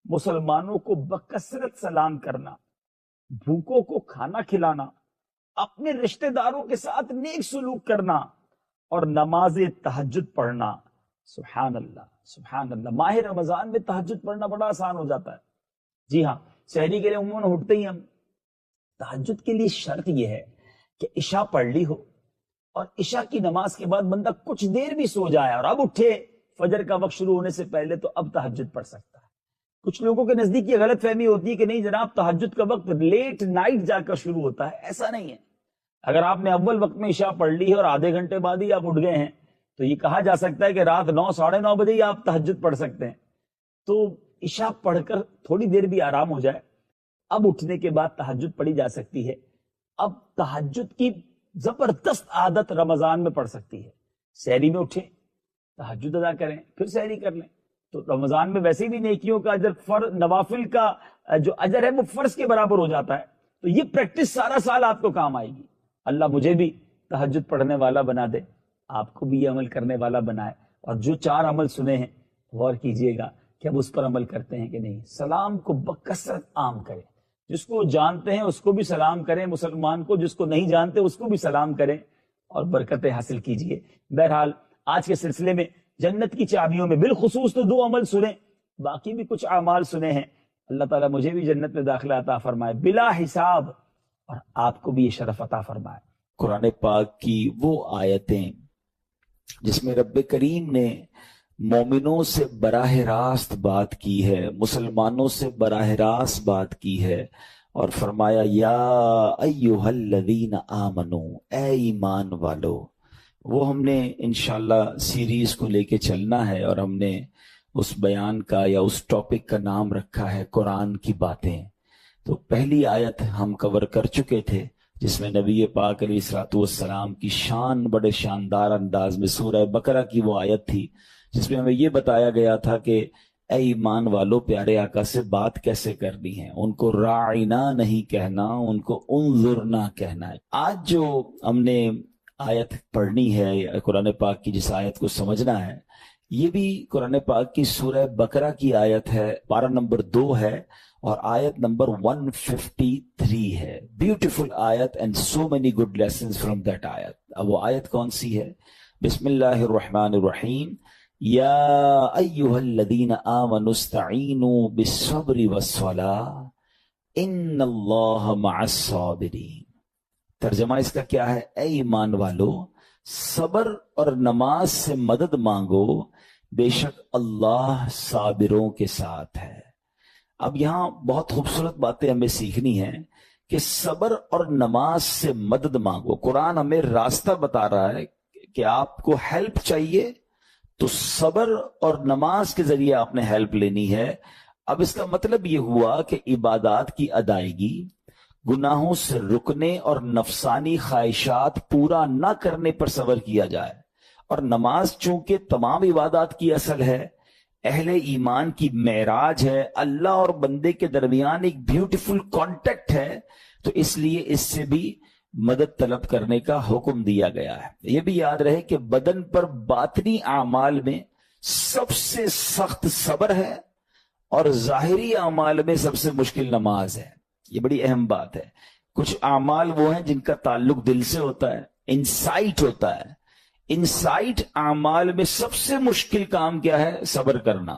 مسلمانوں کو بکثرت سلام کرنا، بھوکوں کو کھانا کھلانا، اپنے رشتہ داروں کے ساتھ نیک سلوک کرنا اور نماز تہجد پڑھنا۔ سبحان اللہ سبحان اللہ۔ ماہ رمضان میں تہجد پڑھنا بڑا آسان ہو جاتا ہے۔ جی ہاں، سحری کے لیے عموماً اٹھتے ہی ہم، تہجد کے لیے شرط یہ ہے کہ عشاء پڑھ لی ہو اور عشاء کی نماز کے بعد بندہ کچھ دیر بھی سو جائے اور اب اٹھے فجر کا وقت شروع ہونے سے پہلے، تو اب تہجد پڑھ سکتا ہے۔ کچھ لوگوں کے نزدیک یہ غلط فہمی ہوتی ہے کہ نہیں جناب، تہجد کا وقت لیٹ نائٹ جا کر شروع ہوتا ہے۔ ایسا نہیں ہے۔ اگر آپ نے اول وقت میں عشاء پڑھ لی ہے اور آدھے گھنٹے بعد ہی آپ اٹھ گئے ہیں، تو یہ کہا جا سکتا ہے کہ رات 9 ساڑھے 9 بجے ہی آپ تہجد پڑھ سکتے ہیں۔ تو عشاء پڑھ کر تھوڑی دیر بھی آرام ہو جائے، اب اٹھنے کے بعد تہجد پڑھی جا سکتی ہے۔ اب تہجد کی زبردست عادت رمضان میں پڑھ سکتی ہے۔ سحری میں اٹھیں، تہجد ادا کریں، پھر سحری کر لیں، تو رمضان میں ویسے بھی نیکیوں کا اجر، نوافل کا جو اجر ہے وہ فرض کے برابر ہو جاتا ہے۔ تو یہ پریکٹس سارا سال آپ کو کام آئے گی۔ اللہ مجھے بھی تہجد پڑھنے والا بنا دے، آپ کو بھی یہ عمل کرنے والا بنائے۔ اور جو 4 عمل سنے ہیں غور کیجئے گا کہ اب اس پر عمل کرتے ہیں کہ نہیں۔ سلام کو بکثرت عام کریں، جس کو جانتے ہیں اس کو بھی سلام کریں، مسلمان کو، جس کو نہیں جانتے اس کو بھی سلام کریں اور برکتیں حاصل کیجئے۔ بہرحال آج کے سلسلے میں جنت کی چابیوں میں بالخصوص تو 2 عمل سنے، باقی بھی کچھ اعمال سنے ہیں۔ اللہ تعالیٰ مجھے بھی جنت میں داخلہ عطا فرمائے بلا حساب، اور آپ کو بھی یہ شرف عطا فرمائے۔ قرآن پاک کی وہ آیتیں جس میں رب کریم نے مومنوں سے براہ راست بات کی ہے، مسلمانوں سے براہ راست بات کی ہے، اور فرمایا یا ایھا الذین آمنو، اے ایمان والو۔ وہ ہم نے انشاءاللہ سیریز کو لے کے چلنا ہے، اور ہم نے اس بیان کا یا اس ٹاپک کا نام رکھا ہے قرآن کی باتیں۔ تو پہلی آیت ہم کور کر چکے تھے، جس میں نبی پاک علیہ الصلوۃ والسلام کی شان بڑے شاندار انداز میں، سورہ بقرہ کی وہ آیت تھی جس میں ہمیں یہ بتایا گیا تھا کہ اے ایمان والو، پیارے آقا سے بات کیسے کرنی ہے، ان کو راعنا نہیں کہنا، ان کو انظرنا کہنا ہے۔ آج جو ہم نے آیت پڑھنی ہے قرآن پاک کی، جس آیت کو سمجھنا ہے، یہ بھی قرآن پاک کی سورہ بقرہ کی آیت ہے، پارہ نمبر 2 ہے اور آیت نمبر 153 ہے۔ بیوٹیفل آیت and so many good lessons from that آیت۔ اب وہ آیت کون سی ہے؟ بسم اللہ الرحمن الرحیم۔ یا ایھا الذین آمنوا استعینوا بالصبر والصلاۃ ان اللہ مع الصابرین۔ ترجمہ اس کا کیا ہے؟ اے ایمان والو، صبر اور نماز سے مدد مانگو، بے شک اللہ صابروں کے ساتھ ہے۔ اب یہاں بہت خوبصورت باتیں ہمیں سیکھنی ہیں کہ صبر اور نماز سے مدد مانگو۔ قرآن ہمیں راستہ بتا رہا ہے کہ آپ کو ہیلپ چاہیے تو صبر اور نماز کے ذریعے آپ نے ہیلپ لینی ہے۔ اب اس کا مطلب یہ ہوا کہ عبادات کی ادائیگی، گناہوں سے رکنے اور نفسانی خواہشات پورا نہ کرنے پر صبر کیا جائے، اور نماز چونکہ تمام عبادات کی اصل ہے، اہل ایمان کی معراج ہے، اللہ اور بندے کے درمیان ایک بیوٹیفل کانٹیکٹ ہے، تو اس لیے اس سے بھی مدد طلب کرنے کا حکم دیا گیا ہے۔ یہ بھی یاد رہے کہ بدن پر باطنی اعمال میں سب سے سخت صبر ہے اور ظاہری اعمال میں سب سے مشکل نماز ہے۔ یہ بڑی اہم بات ہے۔ کچھ اعمال وہ ہیں جن کا تعلق دل سے ہوتا ہے، انسائٹ ہوتا ہے۔ انسائٹ اعمال میں سب سے مشکل کام کیا ہے؟ صبر کرنا۔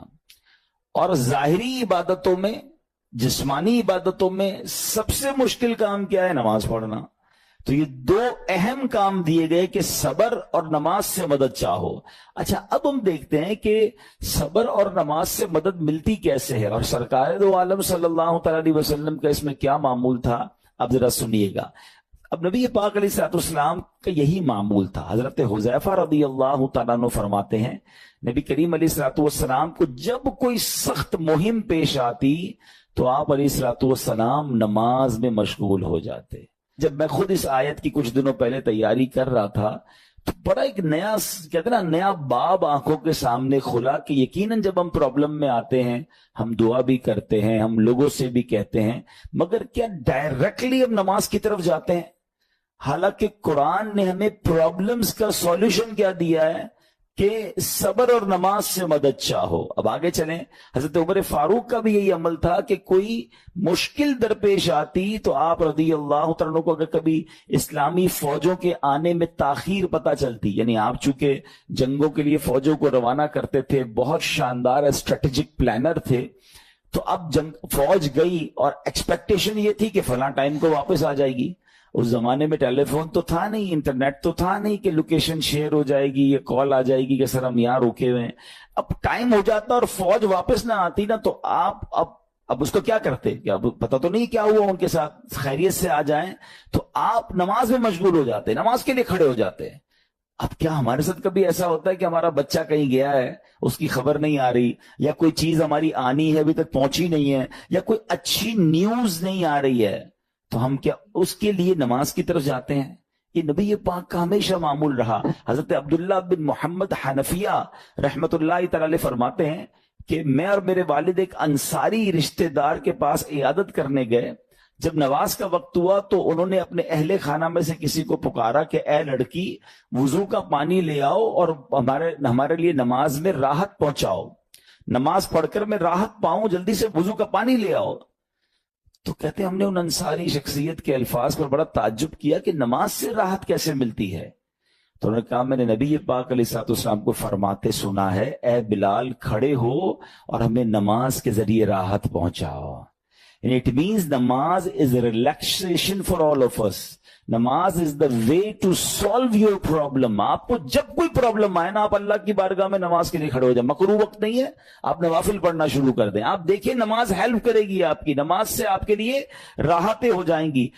اور ظاہری عبادتوں میں، جسمانی عبادتوں میں سب سے مشکل کام کیا ہے؟ نماز پڑھنا۔ تو یہ 2 اہم کام دیے گئے کہ صبر اور نماز سے مدد چاہو۔ اچھا، اب ہم دیکھتے ہیں کہ صبر اور نماز سے مدد ملتی کیسے ہے، اور سرکار دو عالم صلی اللہ تعالی علیہ وسلم کا اس میں کیا معمول تھا، اب ذرا سنیے گا۔ اب نبی پاک علیہ الصلوۃ والسلام کا یہی معمول تھا۔ حضرت حذیفہ رضی اللہ تعالیٰ عنہ فرماتے ہیں، نبی کریم علیہ الصلوۃ والسلام کو جب کوئی سخت مہم پیش آتی تو آپ علیہ الصلوۃ والسلام نماز میں مشغول ہو جاتے۔ جب میں خود اس آیت کی کچھ دنوں پہلے تیاری کر رہا تھا تو بڑا ایک نیا، کہتے ہیں نا، نیا باب آنکھوں کے سامنے کھلا کہ یقیناً جب ہم پرابلم میں آتے ہیں ہم دعا بھی کرتے ہیں، ہم لوگوں سے بھی کہتے ہیں، مگر کیا ڈائریکٹلی ہم نماز کی طرف جاتے ہیں؟ حالانکہ قرآن نے ہمیں پرابلمز کا سولوشن کیا دیا ہے کہ صبر اور نماز سے مدد چاہو. اب آگے چلیں. حضرت عمر فاروق کا بھی یہی عمل تھا کہ کوئی مشکل درپیش آتی تو آپ رضی اللہ تعالیٰ کو اگر کبھی اسلامی فوجوں کے آنے میں تاخیر پتہ چلتی، یعنی آپ چونکہ جنگوں کے لیے فوجوں کو روانہ کرتے تھے، بہت شاندار اسٹریٹجک پلانر تھے، تو اب فوج گئی اور ایکسپیکٹیشن یہ تھی کہ فلاں ٹائم کو واپس آ جائے گی. اس زمانے میں ٹیلی فون تو تھا نہیں، انٹرنیٹ تو تھا نہیں کہ لوکیشن شیئر ہو جائے گی، یہ کال آ جائے گی کہ سر ہم یہاں رکے ہوئے ہیں. اب ٹائم ہو جاتا اور فوج واپس نہ آتی نا، تو آپ اب اس کو کیا کرتے؟ کہ اب پتہ تو نہیں کیا ہوا ان کے ساتھ، خیریت سے آ جائیں. تو آپ نماز میں مشغول ہو جاتے، نماز کے لیے کھڑے ہو جاتے. اب کیا ہمارے ساتھ کبھی ایسا ہوتا ہے کہ ہمارا بچہ کہیں گیا ہے، اس کی خبر نہیں آ رہی، یا کوئی چیز ہماری آنی ہے ابھی تک پہنچی نہیں ہے، یا کوئی اچھی نیوز نہیں آ رہی ہے، تو ہم کیا اس کے لیے نماز کی طرف جاتے ہیں؟ یہ نبی پاک کا ہمیشہ معمول رہا. حضرت عبداللہ بن محمد حنفیہ رحمت اللہ تعالی فرماتے ہیں کہ میں اور میرے والد ایک انصاری رشتہ دار کے پاس عیادت کرنے گئے. جب نماز کا وقت ہوا تو انہوں نے اپنے اہل خانہ میں سے کسی کو پکارا کہ اے لڑکی، وضو کا پانی لے آؤ اور ہمارے لیے نماز میں راحت پہنچاؤ، نماز پڑھ کر میں راحت پاؤں، جلدی سے وضو کا پانی لے آؤ. تو کہتے ہیں ہم نے ان انصاری شخصیت کے الفاظ پر بڑا تعجب کیا کہ نماز سے راحت کیسے ملتی ہے. تو انہوں نے کہا میں نے نبی پاک علیہ الصلوۃ والسلام کو فرماتے سنا ہے، اے بلال کھڑے ہو اور ہمیں نماز کے ذریعے راحت پہنچاؤ. And it means namaz is a relaxation for all of us. Namaz is the way to solve your problem. آپ کو جب کوئی پرابلم آئے نا، آپ اللہ کی بارگاہ میں نماز کے لیے کھڑے ہو جائیں. مکروہ وقت نہیں ہے، آپ نوافل پڑھنا شروع کر دیں. آپ دیکھیں نماز ہیلپ کرے گی آپ کی، نماز سے آپ کے لیے راحتیں ہو جائیں گی.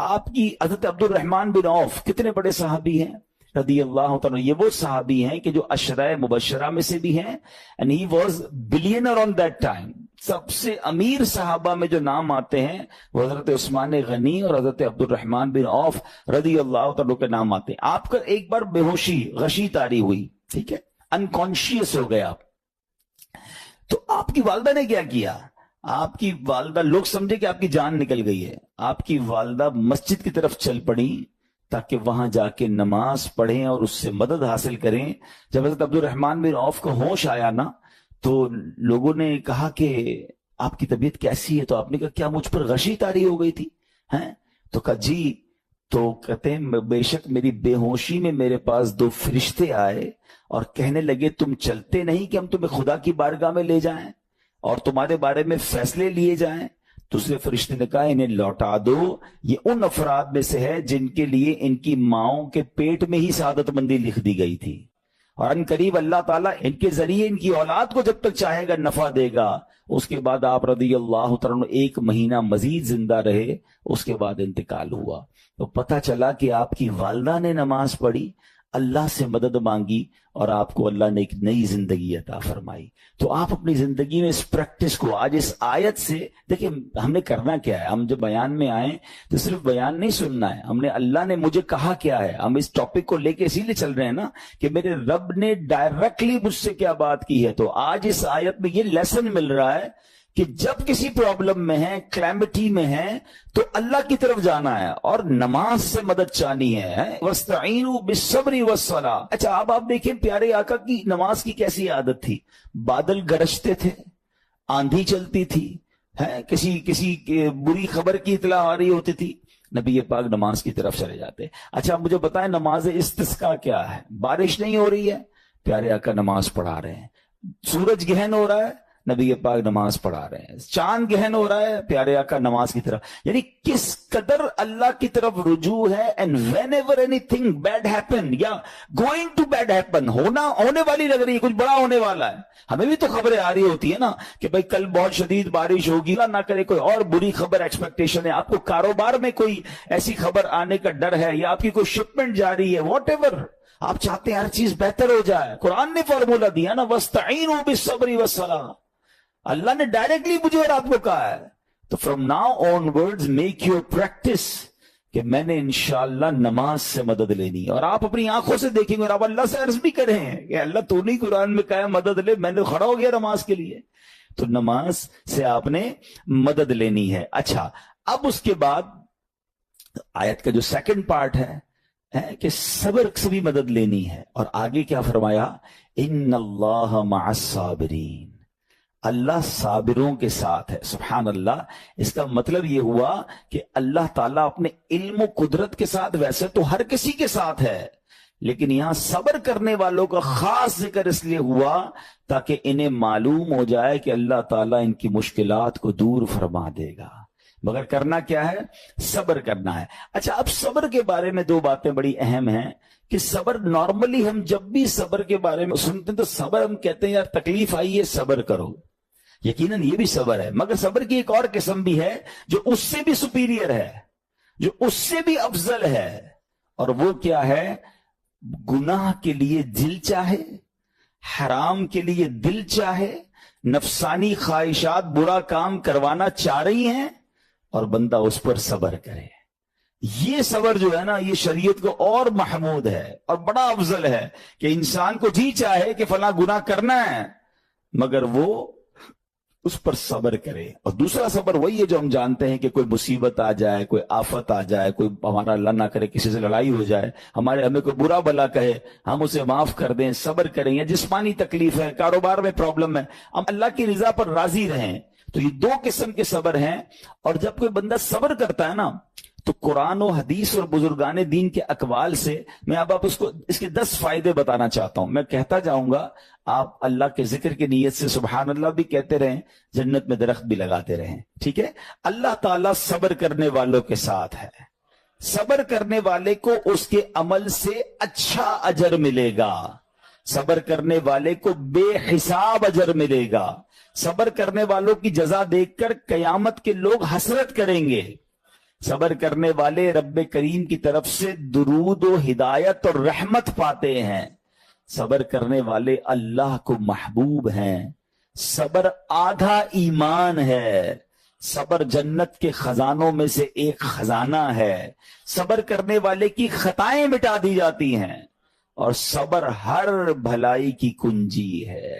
آپ کی حضرت عبد الرحمن بن عوف کتنے بڑے صحابی ہیں رضی اللہ تعالیٰ. یہ وہ صحابی ہیں کہ جو عشرہ مبشرہ میں سے بھی ہیں. And he was billionaire on that time. سب سے امیر صحابہ میں جو نام آتے ہیں وہ حضرت عثمان غنی اور حضرت عبد الرحمن بن عوف رضی اللہ تعالیٰ کے نام آتے ہیں. آپ کا ایک بار بے ہوشی غشی طاری ہوئی، ٹھیک ہے، انکانشیس ہو گئے آپ. تو آپ کی والدہ نے کیا کیا؟ آپ کی والدہ، لوگ سمجھے کہ آپ کی جان نکل گئی ہے، آپ کی والدہ مسجد کی طرف چل پڑی تاکہ وہاں جا کے نماز پڑھیں اور اس سے مدد حاصل کریں. جب حضرت عبد الرحمن بن عوف کو ہوش آیا نا، تو لوگوں نے کہا کہ آپ کی طبیعت کیسی ہے؟ تو آپ نے کہا کیا مجھ پر غشی طاری ہو گئی تھی ہیں؟ تو کہا جی. تو کہتے ہیں بے شک میری بے ہوشی میں میرے پاس دو فرشتے آئے اور کہنے لگے تم چلتے نہیں کہ ہم تمہیں خدا کی بارگاہ میں لے جائیں اور تمہارے بارے میں فیصلے لیے جائیں. دوسرے فرشتے نے کہا انہیں لوٹا دو، یہ ان افراد میں سے ہے جن کے لیے ان کی ماؤں کے پیٹ میں ہی سعادت مندی لکھ دی گئی تھی، اور ان قریب اللہ تعالیٰ ان کے ذریعے ان کی اولاد کو جب تک چاہے گا نفع دے گا. اس کے بعد آپ رضی اللہ تعالیٰ ایک مہینہ مزید زندہ رہے، اس کے بعد انتقال ہوا. تو پتہ چلا کہ آپ کی والدہ نے نماز پڑھی، اللہ سے مدد مانگی اور آپ کو اللہ نے ایک نئی زندگی عطا فرمائی. تو آپ اپنی زندگی میں اس پریکٹس کو آج اس آیت سے دیکھیں. ہم نے کرنا کیا ہے؟ ہم جب بیان میں آئیں تو صرف بیان نہیں سننا ہے، ہم نے اللہ نے مجھے کہا کیا ہے. ہم اس ٹاپک کو لے کے اسی لیے چل رہے ہیں نا کہ میرے رب نے ڈائریکٹلی مجھ سے کیا بات کی ہے. تو آج اس آیت میں یہ لیسن مل رہا ہے کہ جب کسی پرابلم میں ہیں، کلیمٹی میں ہیں، تو اللہ کی طرف جانا ہے اور نماز سے مدد چاہنی ہے. وَاسْتَعِينُوا بِالصَّبْرِ وَالصَّلَاةِ. اچھا اب آپ دیکھیں پیارے آقا کی نماز کی کیسی عادت تھی. بادل گرجتے تھے، آندھی چلتی تھی، کسی بری خبر کی اطلاع آ رہی ہوتی تھی، نبی پاک نماز کی طرف چلے جاتے. اچھا مجھے بتائیں نماز استسقاء کیا ہے؟ بارش نہیں ہو رہی ہے، پیارے آقا نماز پڑھا رہے ہیں. سورج گہن ہو رہا ہے، نبی پاک نماز پڑھا رہے ہیں. چاند گہن ہو رہا ہے، پیارے آقا نماز کی طرف. یعنی کس قدر اللہ کی طرف رجوع ہے. And whenever anything bad happen یا گوئنگ ٹو بیڈ ہیپن، ہونے والی لگ رہی ہے، کچھ بڑا ہونے والا ہے. ہمیں بھی تو خبریں آ رہی ہوتی ہے نا کہ بھائی کل بہت شدید بارش ہوگی، اللہ نہ کرے کوئی اور بری خبر ایکسپیکٹیشن ہے. آپ کو کاروبار میں کوئی ایسی خبر آنے کا ڈر ہے، یا آپ کی کوئی شپمنٹ جاری ہے، واٹ ایور آپ چاہتے ہیں ہر چیز بہتر ہو جائے. قرآن نے فارمولا دیا نا وَاسْتَعِينُوا بِالصَّبْرِ وَالصَّلَاةِ. اللہ نے ڈائریکٹلی مجھے اور آپ کو کہا ہے. تو from now on words make your practice کہ میں نے انشاءاللہ نماز سے مدد لینی ہے. اور آپ اپنی آنکھوں سے دیکھیں گے اور آپ اللہ سے عرض بھی کریں کہ اللہ تو نہیں قرآن میں کہا مدد لے، میں نے کھڑا ہو گیا نماز کے لیے. تو نماز سے آپ نے مدد لینی ہے. اچھا اب اس کے بعد آیت کا جو سیکنڈ پارٹ ہے ہے کہ صبر سے بھی مدد لینی ہے. اور آگے کیا فرمایا؟ ان اللہ مع الصابرین، اللہ صابروں کے ساتھ ہے. سبحان اللہ. اس کا مطلب یہ ہوا کہ اللہ تعالیٰ اپنے علم و قدرت کے ساتھ ویسے تو ہر کسی کے ساتھ ہے، لیکن یہاں صبر کرنے والوں کا خاص ذکر اس لیے ہوا تاکہ انہیں معلوم ہو جائے کہ اللہ تعالیٰ ان کی مشکلات کو دور فرما دے گا. مگر کرنا کیا ہے؟ صبر کرنا ہے. اچھا، اب صبر کے بارے میں دو باتیں بڑی اہم ہیں کہ صبر نارملی ہم جب بھی صبر کے بارے میں سنتے ہیں تو صبر ہم کہتے ہیں یار تکلیف آئی ہے صبر کرو. یقیناً یہ بھی صبر ہے، مگر صبر کی ایک اور قسم بھی ہے جو اس سے بھی سپیریئر ہے، جو اس سے بھی افضل ہے. اور وہ کیا ہے؟ گناہ کے لیے دل چاہے، حرام کے لیے دل چاہے، نفسانی خواہشات برا کام کروانا چاہ رہی ہیں اور بندہ اس پر صبر کرے. یہ صبر جو ہے نا، یہ شریعت کو اور محمود ہے اور بڑا افضل ہے کہ انسان کو جی چاہے کہ فلاں گناہ کرنا ہے مگر وہ اس پر صبر کرے. اور دوسرا صبر وہی ہے جو ہم جانتے ہیں کہ کوئی مصیبت آ جائے، کوئی آفت آ جائے، کوئی ہمارا اللہ نہ کرے کسی سے لڑائی ہو جائے، ہمیں کوئی برا بلا کہے، ہم اسے معاف کر دیں، صبر کریں. یا جسمانی تکلیف ہے، کاروبار میں پرابلم ہے، ہم اللہ کی رضا پر راضی رہیں. تو یہ دو قسم کے صبر ہیں. اور جب کوئی بندہ صبر کرتا ہے نا تو قرآن و حدیث اور بزرگان دین کے اقوال سے میں اب آپ اس کے 10 فائدے بتانا چاہتا ہوں. میں کہتا جاؤں گا، آپ اللہ کے ذکر کی نیت سے سبحان اللہ بھی کہتے رہیں، جنت میں درخت بھی لگاتے رہیں. ٹھیک ہے؟ اللہ تعالیٰ صبر کرنے والوں کے ساتھ ہے. صبر کرنے والے کو اس کے عمل سے اچھا اجر ملے گا. صبر کرنے والے کو بے حساب اجر ملے گا. صبر کرنے والوں کی جزا دیکھ کر قیامت کے لوگ حسرت کریں گے. صبر کرنے والے رب کریم کی طرف سے درود و ہدایت اور رحمت پاتے ہیں. صبر کرنے والے اللہ کو محبوب ہیں. صبر آدھا ایمان ہے. صبر جنت کے خزانوں میں سے ایک خزانہ ہے. صبر کرنے والے کی خطائیں مٹا دی جاتی ہیں اور صبر ہر بھلائی کی کنجی ہے.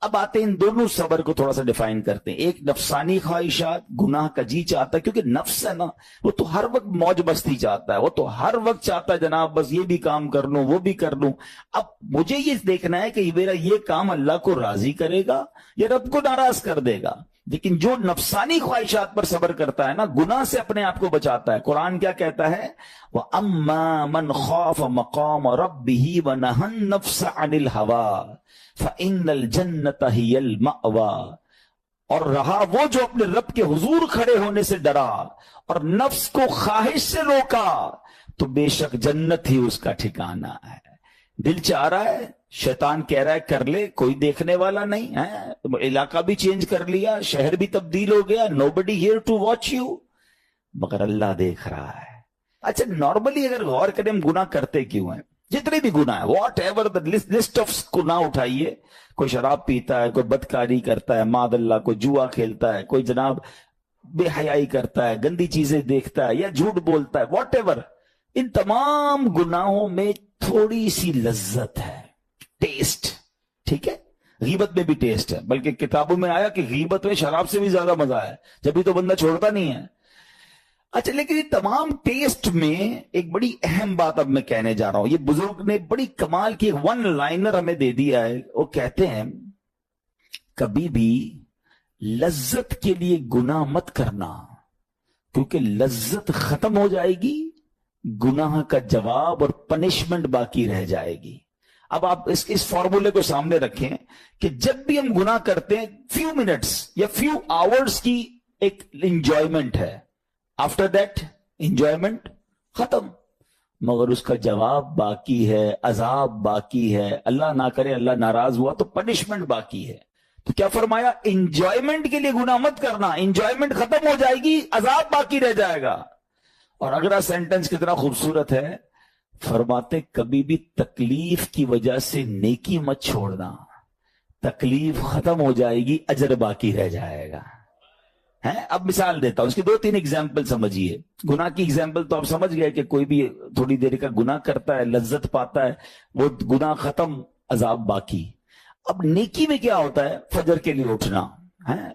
اب آتے ہیں ان دونوں صبر کو تھوڑا سا ڈیفائن کرتے ہیں. ایک نفسانی خواہشات، گناہ کا جی چاہتا ہے، کیونکہ نفس ہے نا وہ تو ہر وقت موج مستی چاہتا ہے، وہ تو ہر وقت چاہتا ہے جناب بس یہ بھی کام کر لوں وہ بھی کر لوں. اب مجھے یہ دیکھنا ہے کہ میرا یہ کام اللہ کو راضی کرے گا یا رب کو ناراض کر دے گا. لیکن جو نفسانی خواہشات پر صبر کرتا ہے نا، گناہ سے اپنے آپ کو بچاتا ہے. قرآن کیا کہتا ہے؟ وَأَمَّا مَنْ خَافَ مَقَامَ رَبِّهِ وَنَهَى النَّفْسَ عَنِ الْهَوَىٰ فَإِنَّ الْجَنَّةَ هِيَ الْمَأْوَىٰ. اور رہا وہ جو اپنے رب کے حضور کھڑے ہونے سے ڈرا اور نفس کو خواہش سے روکا تو بے شک جنت ہی اس کا ٹھکانہ ہے. دل چاہ رہا ہے، شیطان کہہ رہا ہے کر لے، کوئی دیکھنے والا نہیں ہے، علاقہ بھی چینج کر لیا، شہر بھی تبدیل ہو گیا، nobody here to watch you، مگر اللہ دیکھ رہا ہے. اچھا، نارملی اگر غور کریں ہم گناہ کرتے کیوں ہیں؟ جتنے بھی گناہ ہے، واٹ ایور لسٹ آف گناہ اٹھائیے. کوئی شراب پیتا ہے، کوئی بدکاری کرتا ہے، معاذ اللہ، کوئی جوا کھیلتا ہے، کوئی جناب بے حیائی کرتا ہے، گندی چیزیں دیکھتا ہے یا جھوٹ بولتا ہے، واٹ ایور. ان تمام گناہوں میں تھوڑی سی لذت ہے، ٹیسٹ. ٹھیک ہے؟ غیبت میں بھی ٹیسٹ ہے، بلکہ کتابوں میں آیا کہ غیبت میں شراب سے بھی زیادہ مزہ ہے، جبھی تو بندہ چھوڑتا نہیں ہے. اچھا، لیکن یہ تمام ٹیسٹ میں ایک بڑی اہم بات اب میں کہنے جا رہا ہوں. یہ بزرگ نے بڑی کمال کی ون لائنر ہمیں دے دیا ہے. وہ کہتے ہیں کبھی بھی لذت کے لیے گناہ مت کرنا، کیونکہ لذت ختم ہو جائے گی، گناہ کا جواب اور پنشمنٹ باقی رہ جائے گی. اب آپ اس فارمولے کو سامنے رکھیں کہ جب بھی ہم گناہ کرتے ہیں فیو منٹس یا فیو آورز کی ایک انجوائمنٹ ہے، آفٹر دیٹ انجوائمنٹ ختم، مگر اس کا جواب باقی ہے، عذاب باقی ہے، اللہ نہ کرے اللہ ناراض ہوا تو پنشمنٹ باقی ہے. تو کیا فرمایا؟ انجوائمنٹ کے لیے گناہ مت کرنا، انجوائمنٹ ختم ہو جائے گی، عذاب باقی رہ جائے گا. اور اگلا سینٹنس کتنا خوبصورت ہے، فرماتے کبھی بھی تکلیف کی وجہ سے نیکی مت چھوڑنا، تکلیف ختم ہو جائے گی، اجر باقی رہ جائے گا. اب مثال دیتا ہوں، اس کی 2-3 ایگزامپل سمجھیے. گناہ کی ایگزامپل تو آپ سمجھ گئے کہ کوئی بھی تھوڑی دیر کا گناہ کرتا ہے، لذت پاتا ہے، وہ گناہ ختم، عذاب باقی. اب نیکی میں کیا ہوتا ہے؟ فجر کے لیے اٹھنا،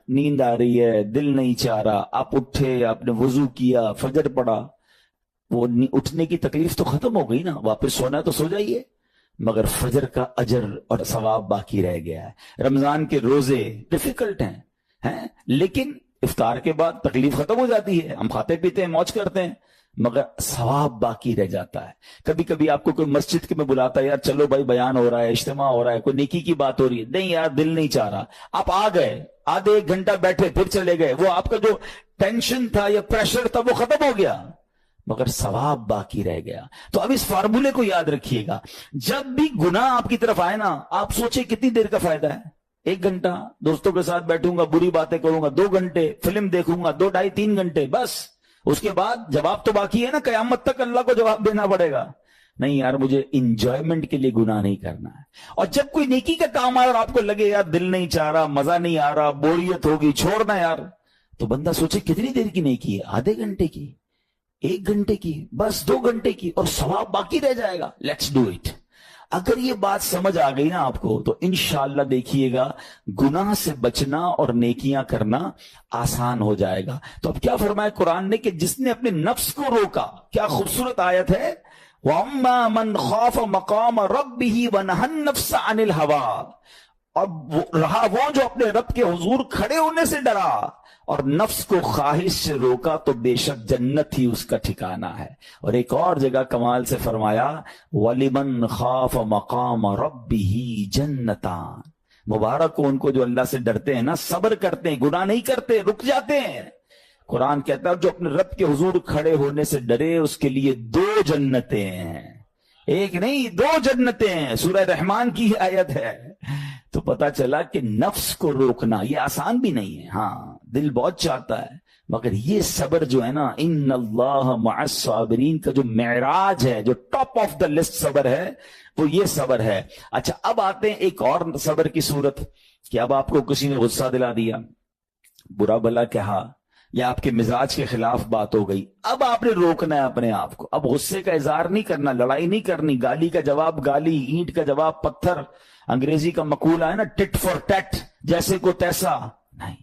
نیند آ رہی ہے، دل نہیں چاہ رہا، آپ اٹھے، آپ نے وضو کیا، فجر پڑھا، وہ اٹھنے کی تکلیف تو ختم ہو گئی نا، واپس سونا ہے تو سو جائیے، مگر فجر کا اجر اور ثواب باقی رہ گیا ہے۔ رمضان کے روزے ڈیفیکلٹ ہیں لیکن افطار کے بعد تکلیف ختم ہو جاتی ہے، ہم کھاتے پیتے ہیں، موج کرتے ہیں، مگر ثواب باقی رہ جاتا ہے۔ کبھی کبھی آپ کو کوئی مسجد کے میں بلاتا ہے، یار چلو بھائی بیان ہو رہا ہے، اجتماع ہو رہا ہے، کوئی نیکی کی بات ہو رہی ہے، نہیں یار دل نہیں چاہ رہا، آپ آ گئے، آدھے ایک گھنٹہ بیٹھے پھر چلے گئے، وہ آپ کا جو ٹینشن تھا یا پریشر تھا وہ ختم ہو گیا، مگر ثواب باقی رہ گیا۔ تو اب اس فارمولے کو یاد رکھیے گا، جب بھی گناہ آپ کی طرف آئے نا، آپ سوچیں کتنی دیر کا فائدہ ہے، 1 گھنٹہ دوستوں کے ساتھ بیٹھوں گا، بری باتیں کروں گا 2 گھنٹے، فلم دیکھوں گا 2 ڈھائی 3 گھنٹے، بس اس کے بعد جواب تو باقی ہے نا، قیامت تک اللہ کو جواب دینا پڑے گا۔ نہیں یار مجھے انجوائمنٹ کے لیے گناہ نہیں کرنا ہے۔ اور جب کوئی نیکی کا کام آئے اور آپ کو لگے یار دل نہیں چاہ رہا، مزہ نہیں آ رہا، بوریت ہوگی، چھوڑنا یار، تو بندہ سوچے کتنی دیر کی نیکی ہے، آدھے گھنٹے کی، 1 گھنٹے کی، بس 2 گھنٹے کی، اور ثواب باقی رہ جائے گا۔ Let's do it. اگر یہ بات سمجھ آ گئی نا آپ کو، تو انشاءاللہ دیکھیے گا گناہ سے بچنا اور نیکیاں کرنا آسان ہو جائے گا۔ تو اب کیا فرمایا قرآن نے کہ جس نے اپنے نفس کو روکا، کیا خوبصورت آیت ہے، وَأَمَّا مَنْ خَافَ مَقَامَ رَبِّهِ وَنَهَى النَّفْسَ عَنِ الْهَوَىٰ، اب رہا وہ جو اپنے رب کے حضور کھڑے ہونے سے ڈرا اور نفس کو خواہش سے روکا، تو بے شک جنت ہی اس کا ٹھکانہ ہے۔ اور ایک اور جگہ کمال سے فرمایا وَلِمَنْ خَافَ مَقَامَ رَبِّهِ جَنَّتَانِ، مبارک ہو ان کو جو اللہ سے ڈرتے ہیں نا، صبر کرتے ہیں، گناہ نہیں کرتے، رک جاتے ہیں۔ قرآن کہتا ہے جو اپنے رب کے حضور کھڑے ہونے سے ڈرے اس کے لیے 2 جنتیں ہیں، 1 نہیں 2 جنتیں ہیں۔ سورہ رحمان کی آیت ہے۔ تو پتا چلا کہ نفس کو روکنا یہ آسان بھی نہیں ہے، ہاں دل بہت چاہتا ہے، مگر یہ صبر جو ہے نا، ان اللہ مع الصابرین کا جو معراج ہے، جو ٹاپ آف دا لسٹ صبر ہے، وہ یہ صبر ہے۔ اچھا اب آتے ہیں ایک اور صبر کی صورت، کہ اب آپ کو کسی نے غصہ دلا دیا، برا بھلا کہا، یا آپ کے مزاج کے خلاف بات ہو گئی، اب آپ نے روکنا ہے اپنے آپ کو، اب غصے کا اظہار نہیں کرنا، لڑائی نہیں کرنی، گالی کا جواب گالی، اینٹ کا جواب پتھر، انگریزی کا مقولہ ہے نا ٹٹ فار ٹیٹ، جیسے کو تیسا، نہیں،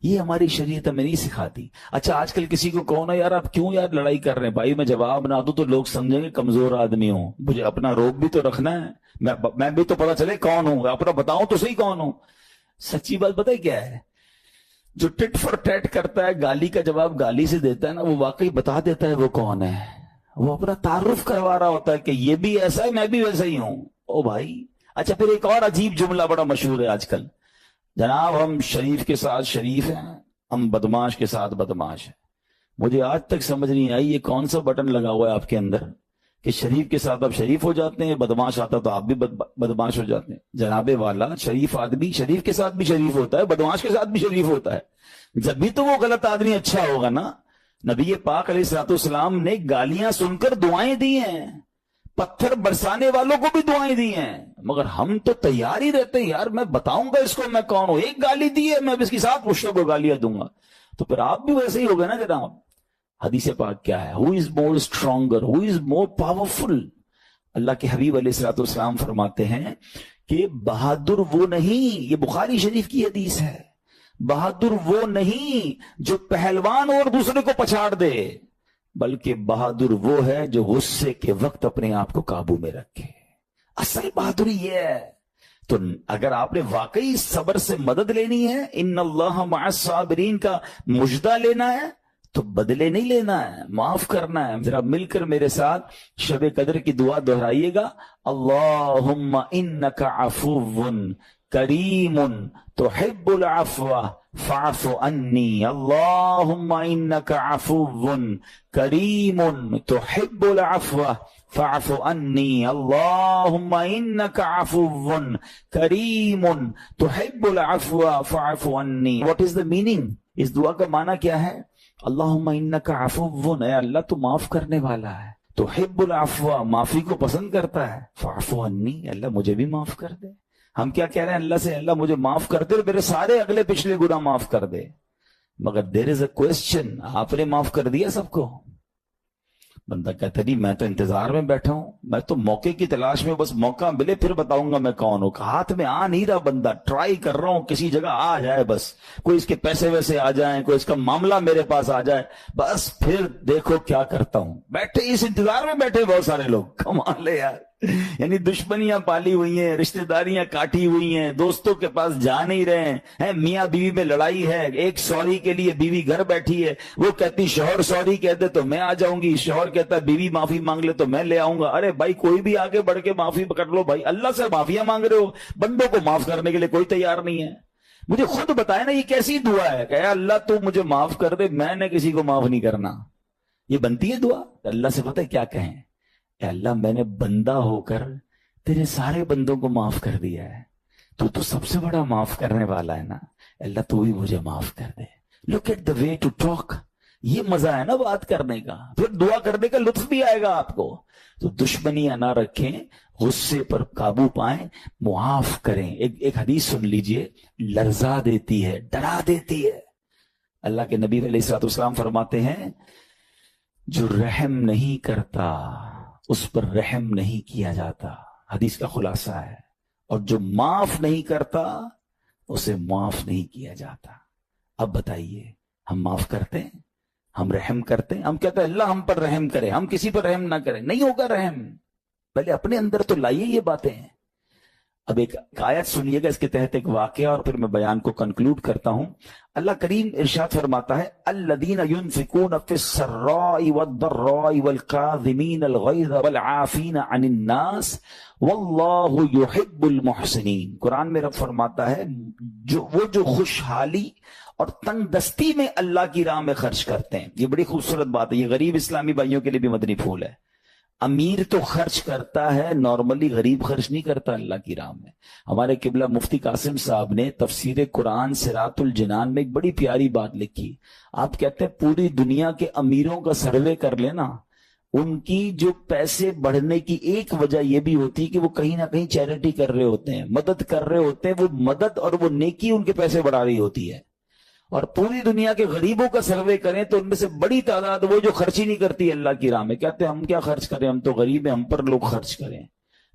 یہ ہماری شریعت ہمیں نہیں سکھاتی۔ اچھا آج کل کسی کو کہو نا یار آپ کیوں یار لڑائی کر رہے ہیں، بھائی میں جواب نہ دوں تو لوگ سمجھیں گے کمزور آدمی ہوں، مجھے اپنا روب بھی تو رکھنا ہے، میں بھی تو پتا چلے کون ہوں، اپنا بتاؤں تو صحیح کون ہوں۔ سچی بات پتہ ہے کیا ہے، جو ٹٹ فار ٹیٹ کرتا ہے، گالی کا جواب گالی سے دیتا ہے نا، وہ واقعی بتا دیتا ہے وہ کون ہے، وہ اپنا تعارف کروا رہا ہوتا ہے کہ یہ بھی ایسا ہے میں بھی ویسا ہی ہوں، او بھائی۔ اچھا پھر ایک اور عجیب جملہ بڑا مشہور ہے آج کل، جناب ہم شریف کے ساتھ شریف ہیں، ہم بدماش کے ساتھ بدماش ہیں۔ مجھے آج تک سمجھ نہیں آئی یہ کون سا بٹن لگا ہوا ہے آپ کے اندر کہ شریف کے ساتھ آپ شریف ہو جاتے ہیں، بدماش آتا تو آپ بھی بدماش ہو جاتے ہیں۔ جناب والا، شریف آدمی شریف کے ساتھ بھی شریف ہوتا ہے، بدماش کے ساتھ بھی شریف ہوتا ہے، جب بھی تو وہ غلط آدمی اچھا ہوگا نا۔ نبی پاک علیہ الصلوۃ والسلام نے گالیاں سن کر دعائیں دی ہیں، پتھر برسانے والوں کو بھی دعائیں دی ہیں، مگر ہم تو تیار ہی رہتے ہیں، یار میں بتاؤں گا اس کو میں کون ہوں، ایک گالی دی ہے میں اس کے ساتھ مشرک کو گالیاں دوں گا، تو پھر آپ بھی ویسے ہی ہو گئے نا جناب۔ حدیث پاک کیا ہے، who is more stronger, who is more powerful؟ اللہ کے حبیب علیہ الصلوۃ والسلام فرماتے ہیں کہ بہادر وہ نہیں، یہ بخاری شریف کی حدیث ہے، بہادر وہ نہیں جو پہلوان اور دوسرے کو پچھاڑ دے، بلکہ بہادر وہ ہے جو غصے کے وقت اپنے آپ کو قابو میں رکھے۔ اصل بہادری یہ ہے۔ تو اگر آپ نے واقعی صبر سے مدد لینی ہے، ان اللہ مع الصابرین کا مجدہ لینا ہے، تو بدلے نہیں لینا ہے، معاف کرنا ہے۔ ذرا مل کر میرے ساتھ شب قدر کی دعا دہرائیے گا، اللہم انک عفو کریم تحب العفو فاعف عنی، اللہم انک عفو کریم تحب العفو فاعف عنی، اللہم انک عفو کریم تحب العفو فاعف عنی۔ What is the meaning؟ اس دعا کا معنی کیا ہے؟ اللہم انک عفو، اے اللہ تو معاف کرنے والا ہے، تحب العفو معافی کو پسند کرتا ہے، فاعف عنی اللہ مجھے بھی معاف کر دے۔ ہم کیا کہہ رہے ہیں اللہ سے، اللہ مجھے معاف کر دے، میرے سارے اگلے پچھلے گناہ معاف کر دے، مگر دیر از اے کوسچن، آپ نے معاف کر دیا سب کو؟ بندہ کہتا نہیں میں تو انتظار میں بیٹھا ہوں, میں تو موقع کی تلاش میں, بس موقع ملے پھر بتاؤں گا میں کون ہوں. ہاتھ میں آ نہیں رہا بندہ, ٹرائی کر رہا ہوں کسی جگہ آ جائے, بس کوئی اس کے پیسے ویسے آ جائیں, کوئی اس کا معاملہ میرے پاس آ جائے, بس پھر دیکھو کیا کرتا ہوں. بیٹھے اس انتظار میں بیٹھے بہت سارے لوگ, کمال ہے یار. یعنی دشمنیاں پالی ہوئی ہیں, رشتہ داریاں کاٹی ہوئی ہیں, دوستوں کے پاس جا نہیں رہے ہیں, میاں بیوی میں لڑائی ہے, ایک سوری کے لیے بیوی گھر بیٹھی ہے, وہ کہتی شوہر سوری کہتے تو میں آ جاؤں گی, شوہر کہتا ہے بیوی معافی مانگ لے تو میں لے آؤں گا. ارے بھائی کوئی بھی آگے بڑھ کے معافی کر لو بھائی, اللہ سے معافیاں مانگ رہے ہو, بندوں کو معاف کرنے کے لیے کوئی تیار نہیں ہے. مجھے خود بتائے نا یہ کیسی دعا ہے کہ اللہ تو مجھے معاف کر دے, میں نے کسی کو معاف نہیں کرنا. یہ بنتی ہے دعا؟ اللہ سے پتہ ہے کیا کہیں, اے اللہ میں نے بندہ ہو کر تیرے سارے بندوں کو معاف کر دیا ہے, تو سب سے بڑا معاف کرنے والا ہے نا, اللہ تو بھی مجھے معاف کر دے. Look at the way to talk, یہ مزہ ہے نا بات کرنے کا, پھر دعا کرنے کا لطف بھی آئے گا آپ کو. تو دشمنیاں نہ رکھیں, غصے پر قابو پائیں, معاف کریں. ایک حدیث سن لیجئے, لرزا دیتی ہے, ڈرا دیتی ہے. اللہ کے نبی علیہ الصلوۃ والسلام فرماتے ہیں جو رحم نہیں کرتا اس پر رحم نہیں کیا جاتا. حدیث کا خلاصہ ہے. اور جو معاف نہیں کرتا اسے معاف نہیں کیا جاتا. اب بتائیے, ہم معاف کرتے ہیں, ہم رحم کرتے ہیں, ہم کہتے ہیں اللہ ہم پر رحم کرے, ہم کسی پر رحم نہ کریں. نہیں ہوگا رحم, پہلے اپنے اندر تو لائیے یہ باتیں. اب ایک آیت سنیے گا, اس کے تحت ایک واقعہ, اور پھر میں بیان کو کنکلوڈ کرتا ہوں. اللہ کریم ارشاد فرماتا ہے الذین ينفقون فی السراء والضراء والکاظمین الغیظ والعافین عن الناس واللہ یحب المحسنین. قرآن میں رب فرماتا ہے جو خوشحالی اور تنگ دستی میں اللہ کی راہ میں خرچ کرتے ہیں. یہ بڑی خوبصورت بات ہے, یہ غریب اسلامی بھائیوں کے لیے بھی مدنی پھول ہے. امیر تو خرچ کرتا ہے نارملی, غریب خرچ نہیں کرتا اللہ کی راہ میں. ہمارے قبلہ مفتی قاسم صاحب نے تفسیر قرآن صراط الجنان میں ایک بڑی پیاری بات لکھی. آپ کہتے ہیں پوری دنیا کے امیروں کا سروے کر لینا, ان کی جو پیسے بڑھنے کی ایک وجہ یہ بھی ہوتی ہے کہ وہ کہیں نہ کہیں چیریٹی کر رہے ہوتے ہیں, مدد کر رہے ہوتے ہیں. وہ مدد اور وہ نیکی ان کے پیسے بڑھا رہی ہوتی ہے. اور پوری دنیا کے غریبوں کا سروے کریں تو ان میں سے بڑی تعداد وہ جو خرچ ہی نہیں کرتی اللہ کی راہ میں. کہتے ہیں ہم کیا خرچ کریں, ہم تو غریب ہیں, ہم پر لوگ خرچ کریں.